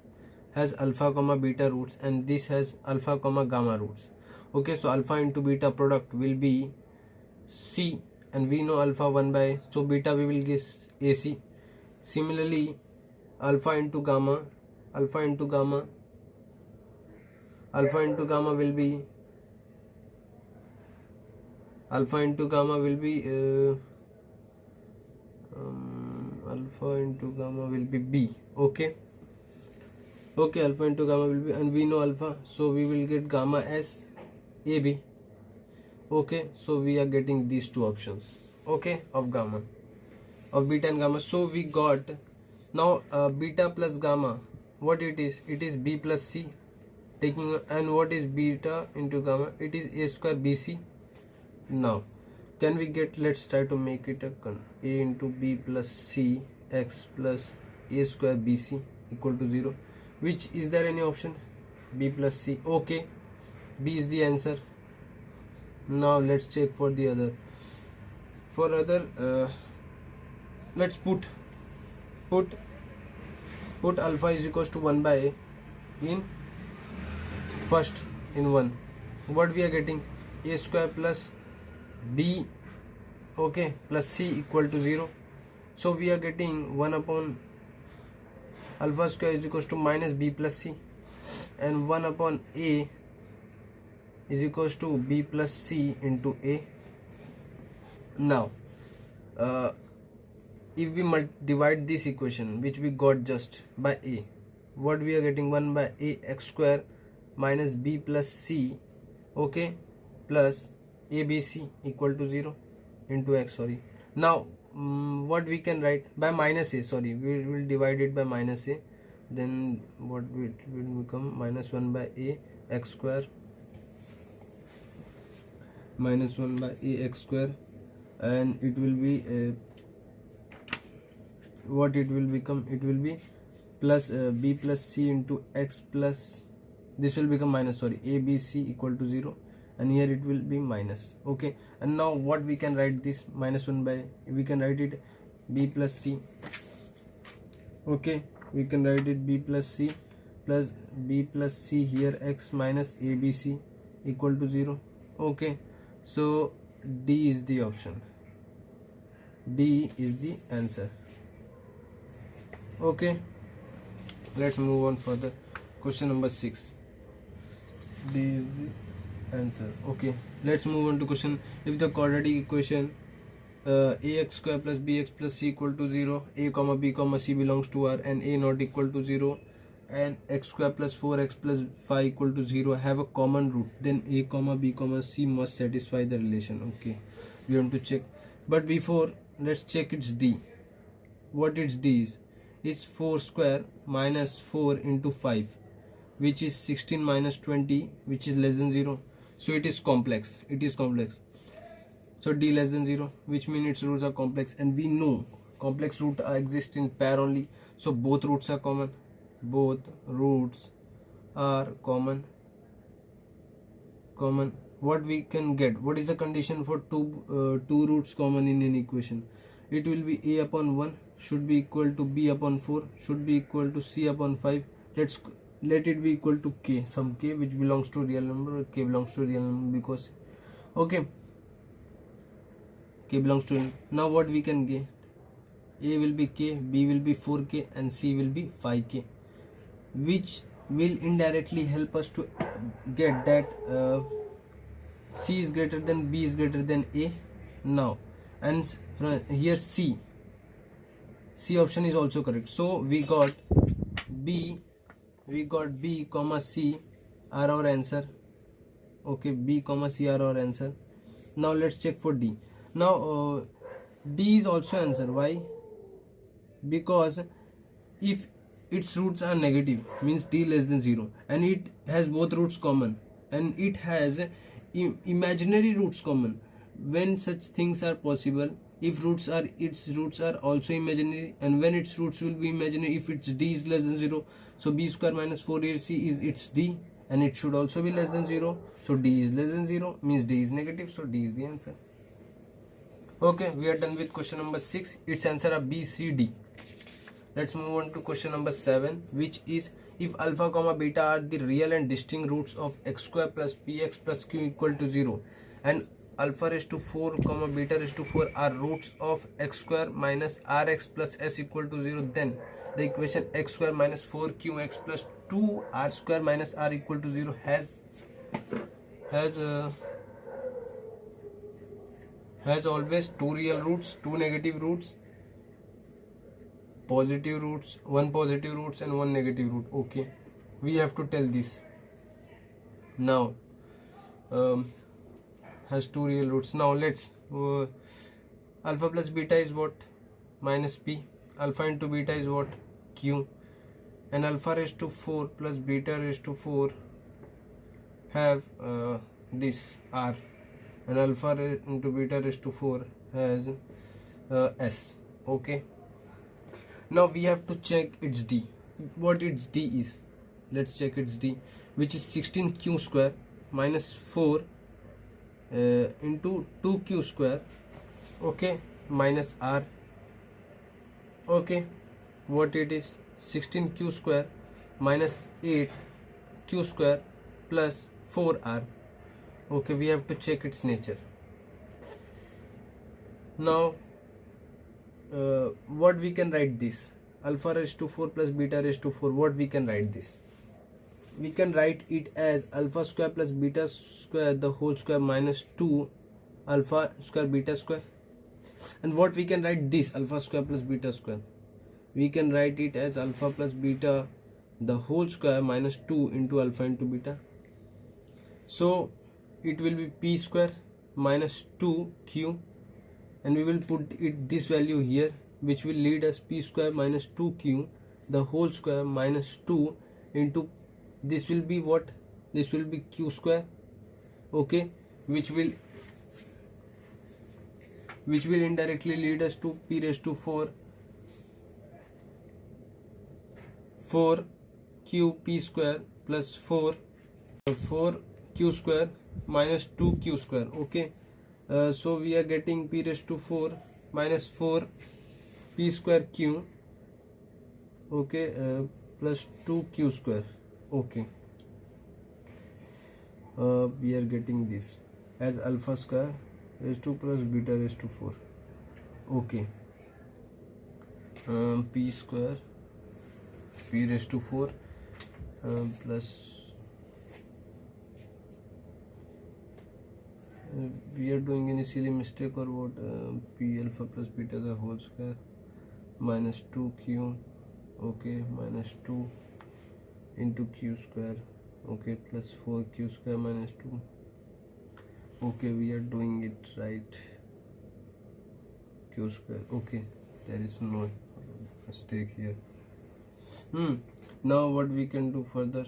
has alpha comma beta roots and this has alpha comma gamma roots. Okay, so alpha into beta product will be c, and we know alpha 1 by, so beta we will get ac. Similarly, alpha into gamma will be alpha into gamma will be b. Okay, alpha into gamma will be, and we know alpha, so we will get gamma as ab. Okay, so we are getting these two options, okay, of gamma, of beta and gamma. So we got now beta plus gamma, what it is? It is b plus c taking, and what is beta into gamma? It is a square bc. Now can we get, let's try to make it a into b plus c x plus a square bc equal to 0. Which is there any option? B plus c. Okay, b is the answer. Now let's check for the other. For other, let's put alpha is equals to 1 by a in first in 1. What we are getting? A square plus b, okay, plus c equal to 0. So we are getting 1 upon alpha square is equals to minus b plus c, and 1 upon a is equals to b plus c into a. Now if we divide this equation which we got just by a, what we are getting, 1 by a x square minus b plus c, okay, plus abc equal to 0 into x, sorry. Now what we can write by minus a, sorry, we will divide it by minus a, then what will become minus 1 by a x square minus 1 by a x square, and it will be what it will become, it will be plus b plus c into x plus, this will become minus, sorry, abc equal to 0, and here it will be minus, okay. And now what we can write this minus 1 by, we can write it b plus c, okay, we can write it b plus c plus b plus c here x minus abc equal to 0, okay. So D is the option, D is the answer, okay. Let's move on further. Question number 6, D is the answer, okay. Let's move on to question. If the quadratic equation ax square plus bx plus c equal to 0, a comma b comma c belongs to R, and a not equal to 0, and x square plus 4x plus 5 equal to 0 have a common root, then a comma b comma c must satisfy the relation, okay. We want to check, but before let's check its D. What its D is? It's 4 square minus 4 into 5, which is 16 minus 20, which is less than 0. So it is complex, it is complex. So D less than 0, which means its roots are complex, and we know complex roots exist in pair only, so both roots are common, both roots are common. What we can get, what is the condition for two roots common in an equation? It will be a upon 1 should be equal to b upon 4 should be equal to c upon 5. Let it be equal to k, some k which belongs to real number, k belongs to real number because, okay, k belongs to. Now what we can get, a will be k, b will be 4k, and c will be 5k, which will indirectly help us to get that c is greater than b is greater than a. Now, and from here c option is also correct, so we got b comma c are our answer, okay. B comma c are our answer. Now let's check for D. Now D is also answer. Why? Because if its roots are negative, means D less than 0, and it has both roots common, and it has imaginary roots common. When such things are possible, if its roots are also imaginary, and when its roots will be imaginary, if its D is less than 0, so b square minus 4ac is its D, and it should also be less than 0, so D is less than 0, means D is negative, so D is the answer. Okay, we are done with question number 6. Its answer are B, C, D. Let's move on to question number 7, which is if alpha comma beta are the real and distinct roots of x square plus px plus q equal to 0, and alpha raised to 4 comma beta raised to 4 are roots of x square minus rx plus s equal to 0, then the equation x square minus 4qx plus 2 r square minus r equal to 0 has always two real roots, two negative roots, positive roots, one positive roots and one negative root, okay. We have to tell this. Now has two real roots. Now let's alpha plus beta is what? Minus p. Alpha into beta is what? Q. And alpha raised to 4 plus beta raised to 4 have this r, and alpha into beta raised to 4 has s, okay. Now we have to check its D. What its D is? Let's check its D, which is 16q square minus 4 into 2q square, okay, minus r, okay. What it is? 16q square minus 8q square plus 4r, okay. We have to check its nature. Now what we can write this? Alpha raised to 4 plus beta raised to 4, what we can write this? We can write it as alpha square plus beta square the whole square minus 2 alpha square beta square. And what we can write this alpha square plus beta square, we can write it as alpha plus beta the whole square minus 2 into alpha into beta. So it will be p square minus 2q, and we will put it this value here, which will lead us p square minus 2q the whole square minus 2 into, this will be what, this will be q square, okay, which will indirectly lead us to p raised to 4 q p square plus 4 q square minus 2q square, okay. So we are getting p raised to 4 minus 4 p square q, okay, plus 2q square, okay. We are getting this as alpha square raised to plus beta raised to 4, okay. P square p raised to 4 plus we are doing any silly mistake or what, p alpha plus beta the whole square minus 2q, okay, minus 2 into q square, okay, plus 4q square minus 2, okay, we are doing it right, q square, okay, there is no mistake here. Now what we can do further,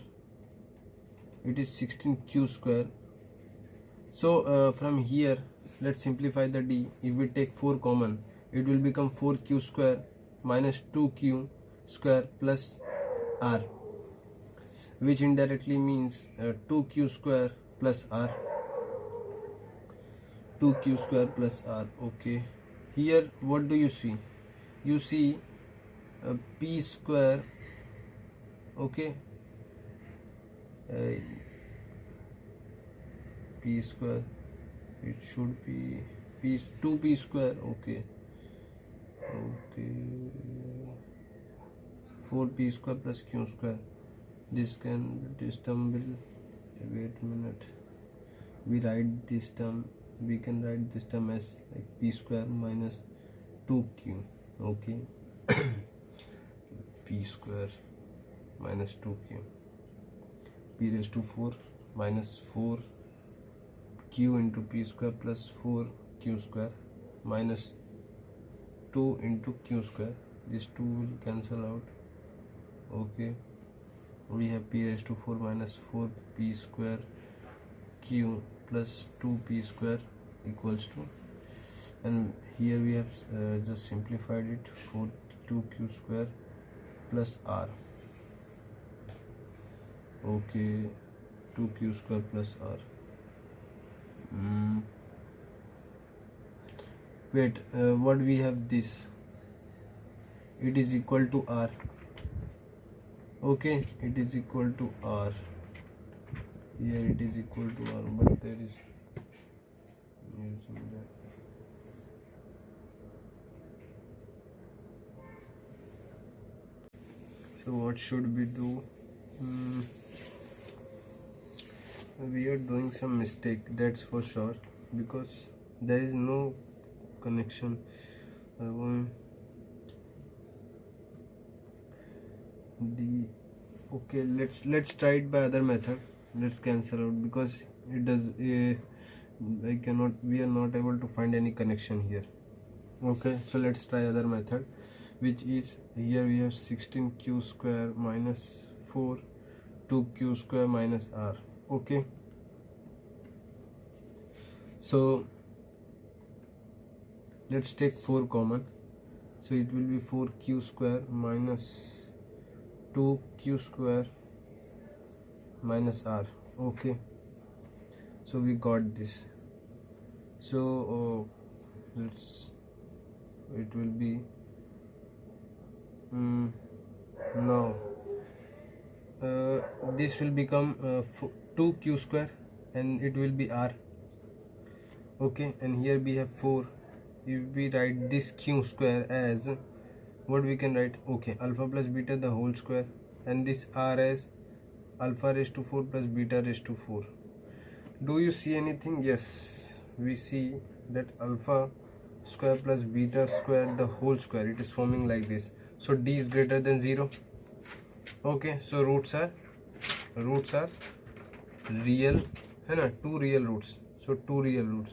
it is 16q square. So from here let's simplify the d. If we take 4 common, it will become 4q square minus 2q square plus r, which indirectly means 2q square plus r, 2q square plus r, okay. Here what do you see, you see p square, okay, p square, it should be p 2p square, okay, 4p square plus q square, this term will, wait a minute, we write this term, we can write this term as like p square minus 2q, okay. p square minus 2q, p raised to 4 minus 4 q into p square plus 4q square minus 2 into q square, this 2 will cancel out, okay. We have p raised to 4 minus 4p square q plus 2p square equals to, and here we have just simplified it, 2q square plus r, okay, 2q square plus r. Wait, what we have this, it is equal to r, okay, it is equal to r, here it is equal to r, but there is using that. So what should we do? We are doing some mistake, that's for sure, because there is no connection. Okay, let's try it by other method. Let's cancel out because it does we are not able to find any connection here. Okay, so let's try other method, which is, here we have 16q square minus 4 2q square minus r, okay. So let's take 4 common, so it will be 4q square minus 2q square minus r, okay. So we got this, so it will be now this will become 2q square and it will be r, okay. And here we have 4, if we write this q square as, what we can write, okay, alpha plus beta the whole square, and this r as alpha raised to 4 plus beta raised to 4. Do you see anything? Yes, we see that alpha square plus beta square the whole square. It is forming like this. So d is greater than 0. Okay, so roots are real है ना, two real roots. So two real roots.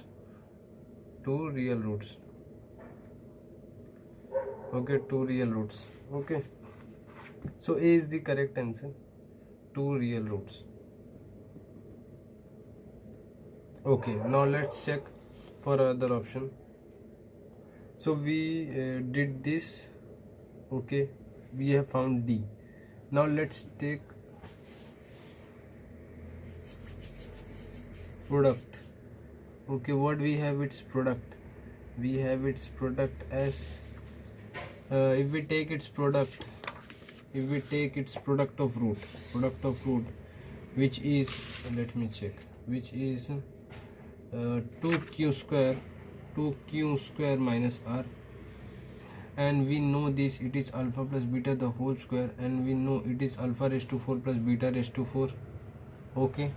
Okay, two real roots. Okay, so A is the correct answer. Two real roots. Okay, now let's check for other option. So we did this. Okay, we have found D. Now let's take product. Okay, what we have its product? We have its product as if we take its product of root, which is, let me check, which is 2q square minus r, and we know this, it is alpha plus beta the whole square, and we know it is alpha raised to 4 plus beta raised to 4. Okay,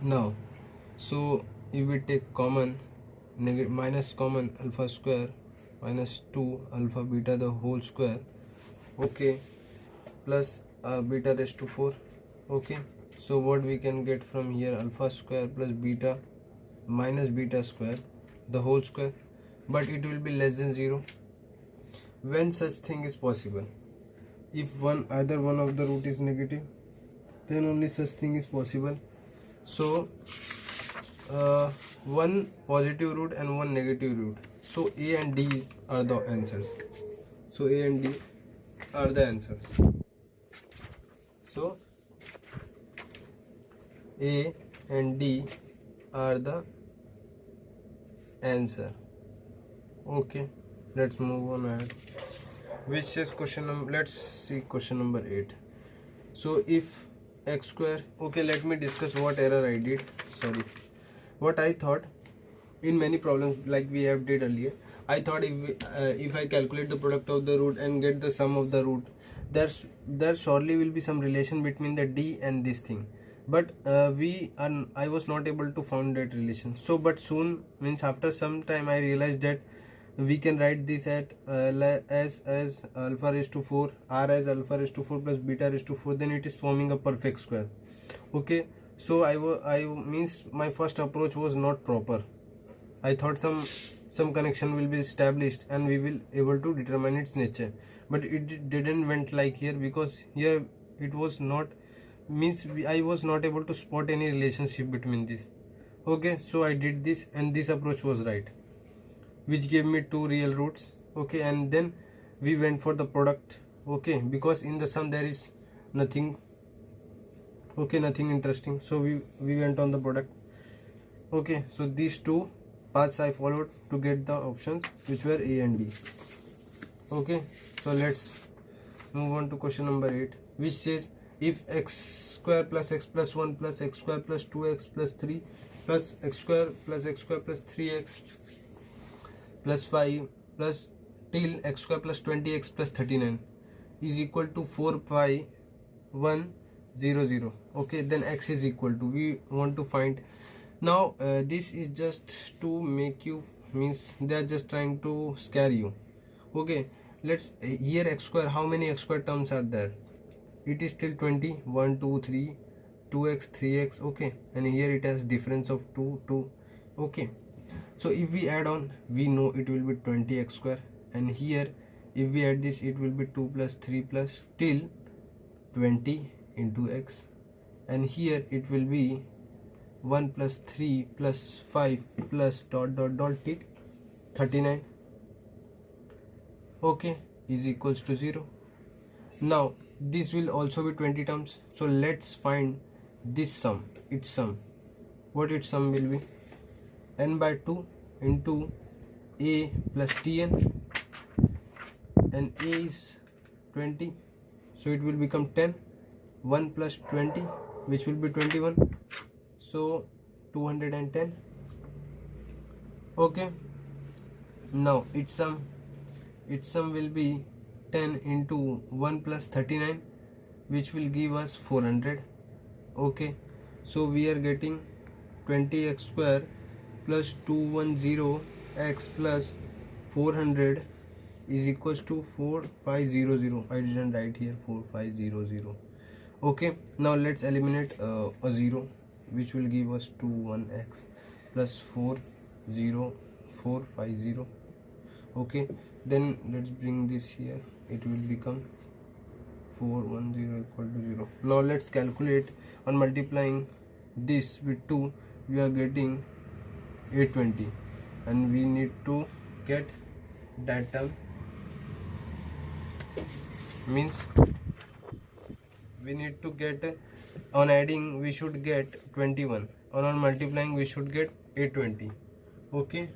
now so if we take common, minus common, alpha square minus 2 alpha beta the whole square, okay, plus beta raised to 4. Okay, so what we can get from here, alpha square plus beta minus beta square the whole square, but it will be less than 0. When such thing is possible, if either one of the root is negative, then only such thing is possible. So one positive root and one negative root, so A and D are the answers. So A and D are the answers. So A and D are the answer. Okay, let's move on ahead. Which says let's see question number 8. So if x square, okay, let me discuss what error I did. Sorry, what I thought in many problems like we have did earlier, I thought if I calculate the product of the root and get the sum of the root, there surely will be some relation between the D and this thing, but I was not able to find that relation. So but soon, means after some time, I realized that we can write this at as alpha raised to 4, r as alpha raised to 4 plus beta raised to 4, then it is forming a perfect square. Okay, so I means my first approach was not proper. I thought some connection will be established and we will able to determine its nature, but it didn't went like here, because here it was not, means I was not able to spot any relationship between this. Okay, so I did this and this approach was right, which gave me two real roots. Okay, and then we went for the product. Okay, because in the sum there is nothing, okay, nothing interesting, so we went on the product. Okay, so these two paths I followed to get the options which were A and D. Okay, so let's move on to question number 8, which says if x square plus x plus 1 plus x square plus 2x plus 3 plus x square plus 3x plus 5 plus till x square plus 20x plus 39 is equal to 4 pi 1 0 0. Okay, then x is equal to, we want to find. Now this is just to make you, means they are just trying to scare you. Okay, let's here x square, how many x square terms are there? It is till 20, 1 2 3 2x 3x. Okay, and here it has difference of 2. Okay, so if we add on, we know it will be 20x square, and here if we add this, it will be 2 plus 3 plus till 20 into x, and here it will be 1 plus 3 plus 5 plus dot dot dot till 39. Okay, is equals to 0. Now this will also be 20 terms, so let's find this sum, its sum. What its sum will be? N by 2 into a plus tn, and a is 20, so it will become 10. 1 plus 20, which will be 21, so 210. Okay, now its sum will be 10 into 1 plus 39, which will give us 400. Okay, so we are getting 20x square plus 210 x plus 400 is equals to 4500. I didn't write here 4500. Okay, now let's eliminate a 0, which will give us 21x plus 40450. Okay, then let's bring this here. It will become 410 equal to 0. Now let's calculate. On multiplying this with 2, we are getting 820, and we need to get that term, means we need to get, on adding we should get 21, and on multiplying we should get 820. Okay,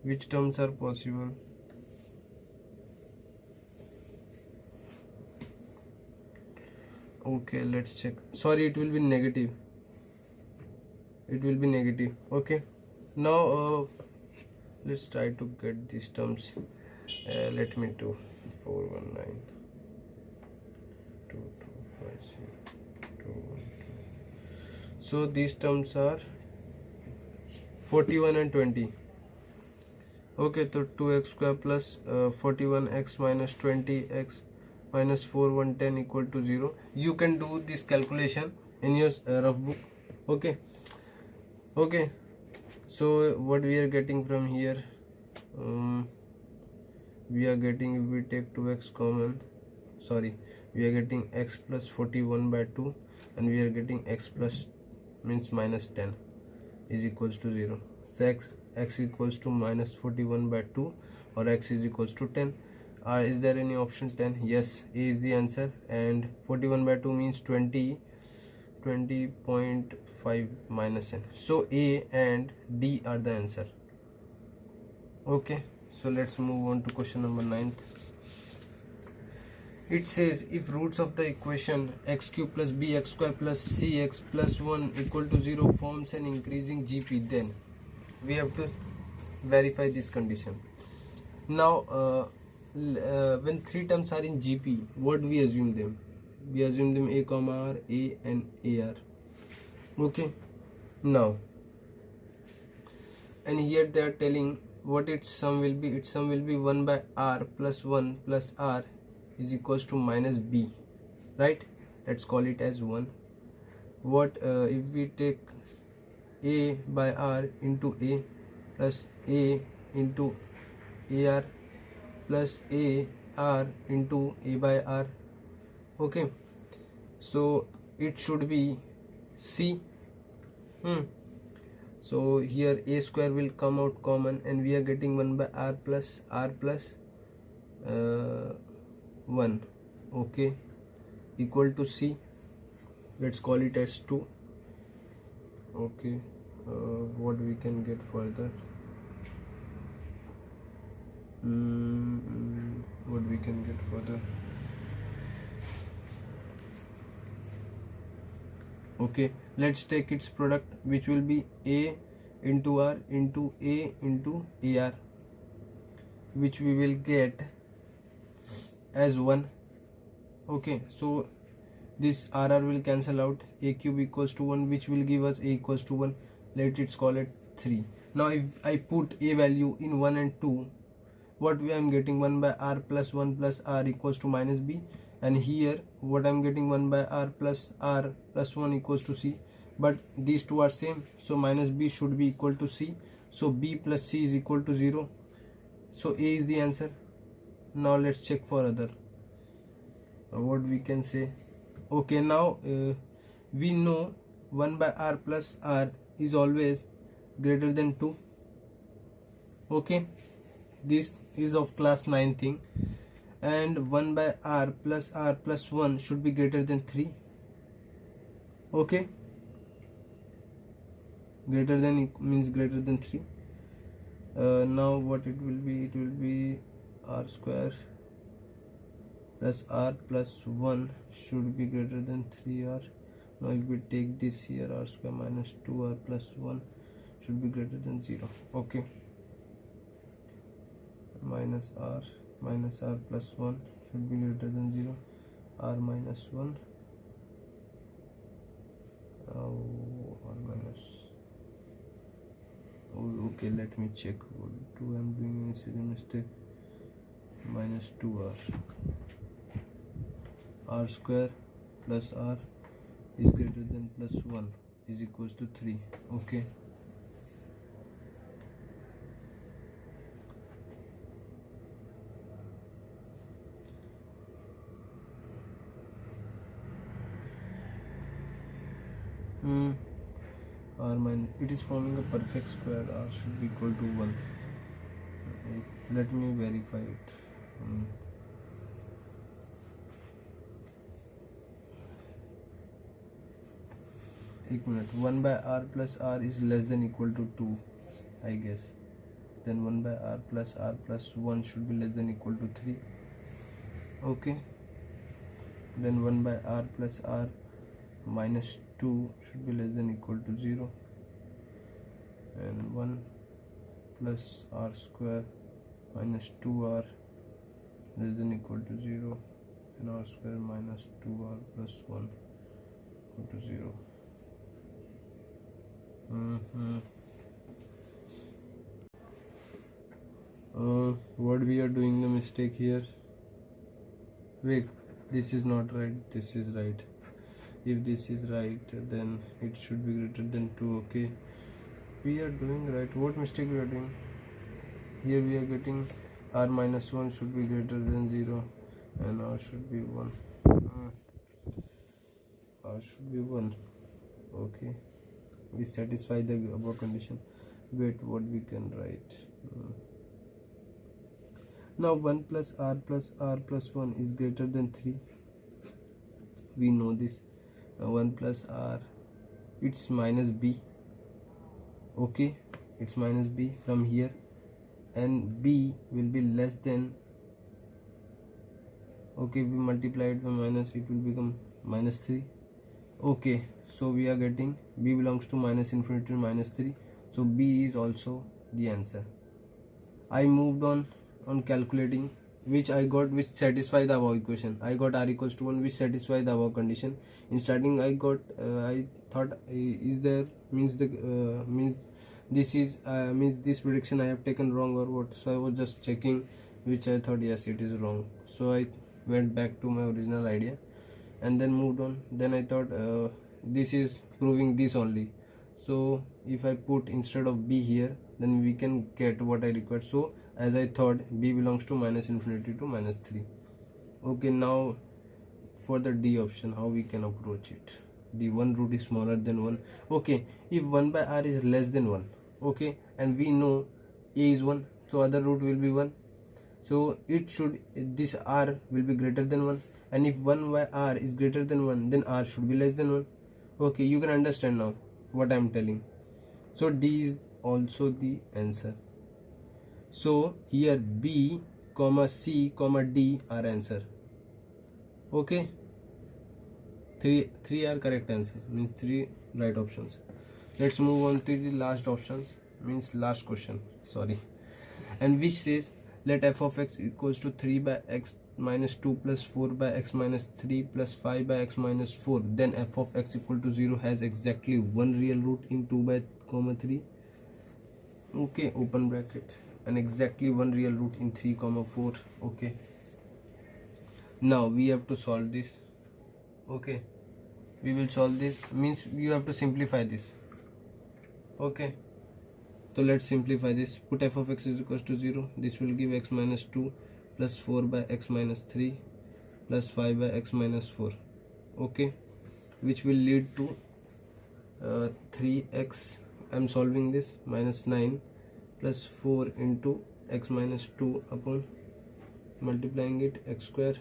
which terms are possible? Okay, let's check. Sorry, it will be negative. It will be negative. Okay, now let's try to get these terms. Let me do 419 2250 212. So these terms are 41 and 20. Okay, so 2x square plus 41x minus 20x minus 4110 equal to 0. You can do this calculation in your rough book. Okay, so what we are getting from here, we are getting, if we take 2x common, sorry, we are getting x plus 41 by 2, and we are getting x plus, means minus 10, is equals to 0. So x equals to minus 41 by 2, or x is equals to 10. Is there any option 10? Yes, A is the answer, and 41 by 2 means 20.5 minus n. So A and D are the answer. Okay, so let's move on to question number 9. It says if roots of the equation x cube plus bx square plus cx plus 1 equal to 0 forms an increasing GP, then we have to verify this condition. Now when three terms are in GP, what we assume them? We assume them a comma r, a and ar. Okay, now, and here they are telling what its sum will be. Its sum will be 1 by r plus 1 plus r is equals to minus b, right? Let's call it as 1. What if we take a by r into a plus a into ar plus a r into a by r. Okay, so it should be c. So here a square will come out common, and we are getting 1 by r plus 1, okay, equal to c. Let's call it as 2. Okay, what we can get further? What we can get further? Okay, let's take its product, which will be a into r into a into ar, which we will get as 1. Okay, so this rr will cancel out, a cube equals to 1, which will give us a equals to 1. Let it call it 3. Now if I put a value in 1 and 2, what I am getting, 1 by r plus 1 plus r equals to minus b, and here what I am getting, 1 by r plus 1 equals to c, but these two are same, so minus b should be equal to c, so b plus c is equal to 0, so a is the answer. Now let's check for other, what we can say. Okay, now we know 1 by r plus r is always greater than 2. Okay, this is of class 9 thing, and 1 by r plus 1 should be greater than 3. Okay, greater than means greater than 3. Now what it will be? It will be r square plus r plus 1 should be greater than 3r. Now if we take this here, r square minus 2r plus 1 should be greater than 0. Okay, minus r plus 1 should be greater than 0, r minus 1, r minus, Okay, let me check what do I'm doing. Is a mistake. Minus 2r. R square plus r is greater than plus 1 is equals to 3. Okay. R minus, it is forming a perfect square. R should be equal to 1. Let me verify it. एक minute. 1 by r plus r is less than equal to 2, I guess. Then 1 by r plus 1 should be less than equal to 3. Okay. Then 1 by r plus r minus 2 should be less than equal to 0. And 1 plus r square minus 2r less than equal to 0. And r square minus 2r plus 1 equal to 0. What we are doing the mistake here? Wait, this is not right, this is right. If this is right, then it should be greater than 2. Okay, we are doing right. What mistake we are doing? Here we are getting r minus 1 should be greater than 0 and r should be 1. R should be 1. Okay, we satisfy the above condition. Wait, what we can write? Now 1 plus r plus 1 is greater than 3. We know this. 1 plus r, it's minus b. Okay, it's minus b from here, and b will be less than. Okay, if we multiply it by minus, it will become minus 3. Okay, so we are getting b belongs to minus infinity to minus 3. So b is also the answer. I moved on calculating, which I got, which satisfy the above equation. I got r equals to 1, which satisfy the above condition. In starting I got I thought is there means the means this is means this prediction I have taken wrong or what. So I was just checking, which I thought yes it is wrong. So I went back to my original idea and then moved on. Then I thought this is proving this only. So if I put instead of b here, then we can get what I required. So as I thought, b belongs to minus infinity to minus 3. Okay, now for the d option, how we can approach it? The one root is smaller than 1. Okay, if 1 by r is less than 1, okay, and we know a is 1, so other root will be 1. So it should, this r will be greater than 1, and if 1 by r is greater than 1, then r should be less than 1. Okay, you can understand now what I am telling. So d is also the answer. So here b, c, d are answer. Okay, three are correct answer, means 3 right options. Let's move on to the last options, means last question, sorry, and which says let f of x equals to 3 by x minus 2 plus 4 by x minus 3 plus 5 by x minus 4. Then f of x equal to 0 has exactly one real root in 2 by 3. Okay, open bracket, and exactly one real root in 3 4. Okay, now we have to solve this. Okay, we will solve this, means you have to simplify this. Okay, so let's simplify this. Put f of x is equals to 0. This will give x minus 2 plus 4 by x minus 3 plus 5 by x minus 4. Okay, which will lead to 3x, I'm solving this, minus 9 plus 4 into x minus 2 upon multiplying it x square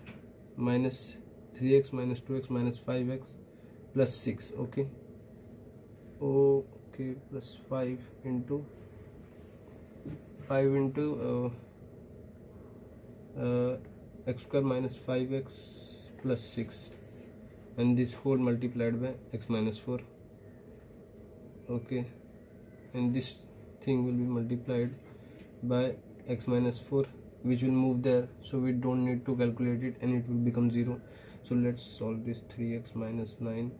minus 3x minus 2x minus 5x plus 6. Okay, okay, plus 5 into x square minus 5x plus 6, and this whole multiplied by x minus 4. Okay, and this thing will be multiplied by x minus 4, which will move there, so we don't need to calculate it, and it will become 0. So let's solve this. 3x minus 9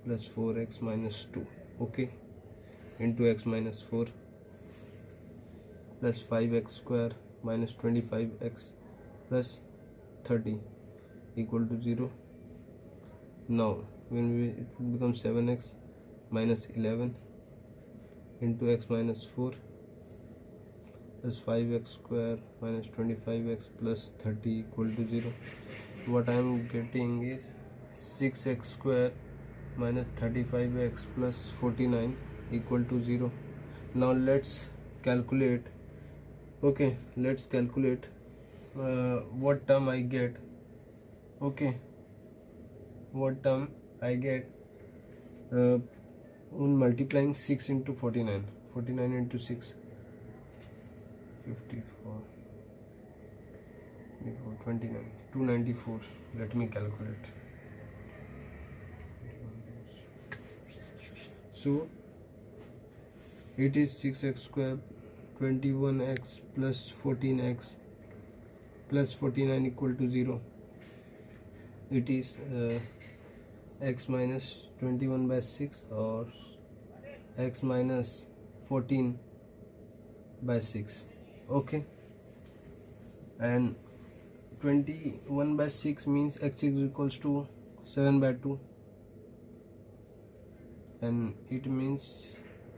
plus 4x minus 2, okay, into x minus 4. plus 5x square minus 25x plus 30 equal to 0. Now it will become 7x minus 11 into x minus 4 plus 5x square minus 25x plus 30 equal to 0. What I am getting is 6x square minus 35x plus 49 equal to 0. Now let's calculate. Okay, let's calculate what term I get. Okay, what term I get on multiplying 6 into 49 into 6, 54, 29, 294. Let me calculate. So it is 6x square 21x plus 14x plus 49 equal to 0. It is x minus 21 by 6 or x minus 14 by 6. Okay, and 21 by 6 means x is equals to 7 by 2, and it means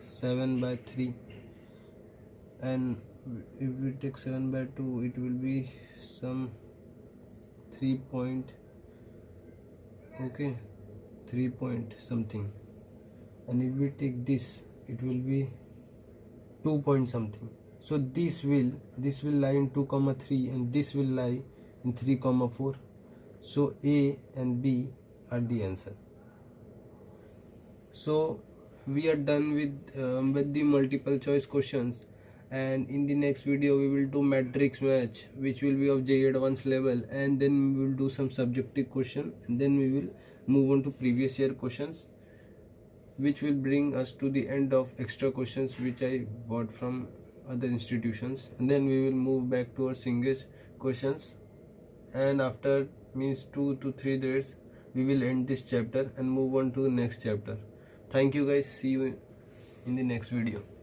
7 by 3, and if we take 7 by 2 it will be some 3 point, okay, 3 point something, and if we take this it will be 2 point something. So this will lie in 2,3 and this will lie in 3,4. So A and B are the answer. So we are done with the multiple choice questions, and in the next video we will do matrix match, which will be of JEE advanced level, and then we will do some subjective question, and then we will move on to previous year questions, which will bring us to the end of extra questions which I bought from other institutions, and then we will move back to our Singlish questions, and after means 2 to 3 days we will end this chapter and move on to the next chapter. Thank you guys, see you in the next video.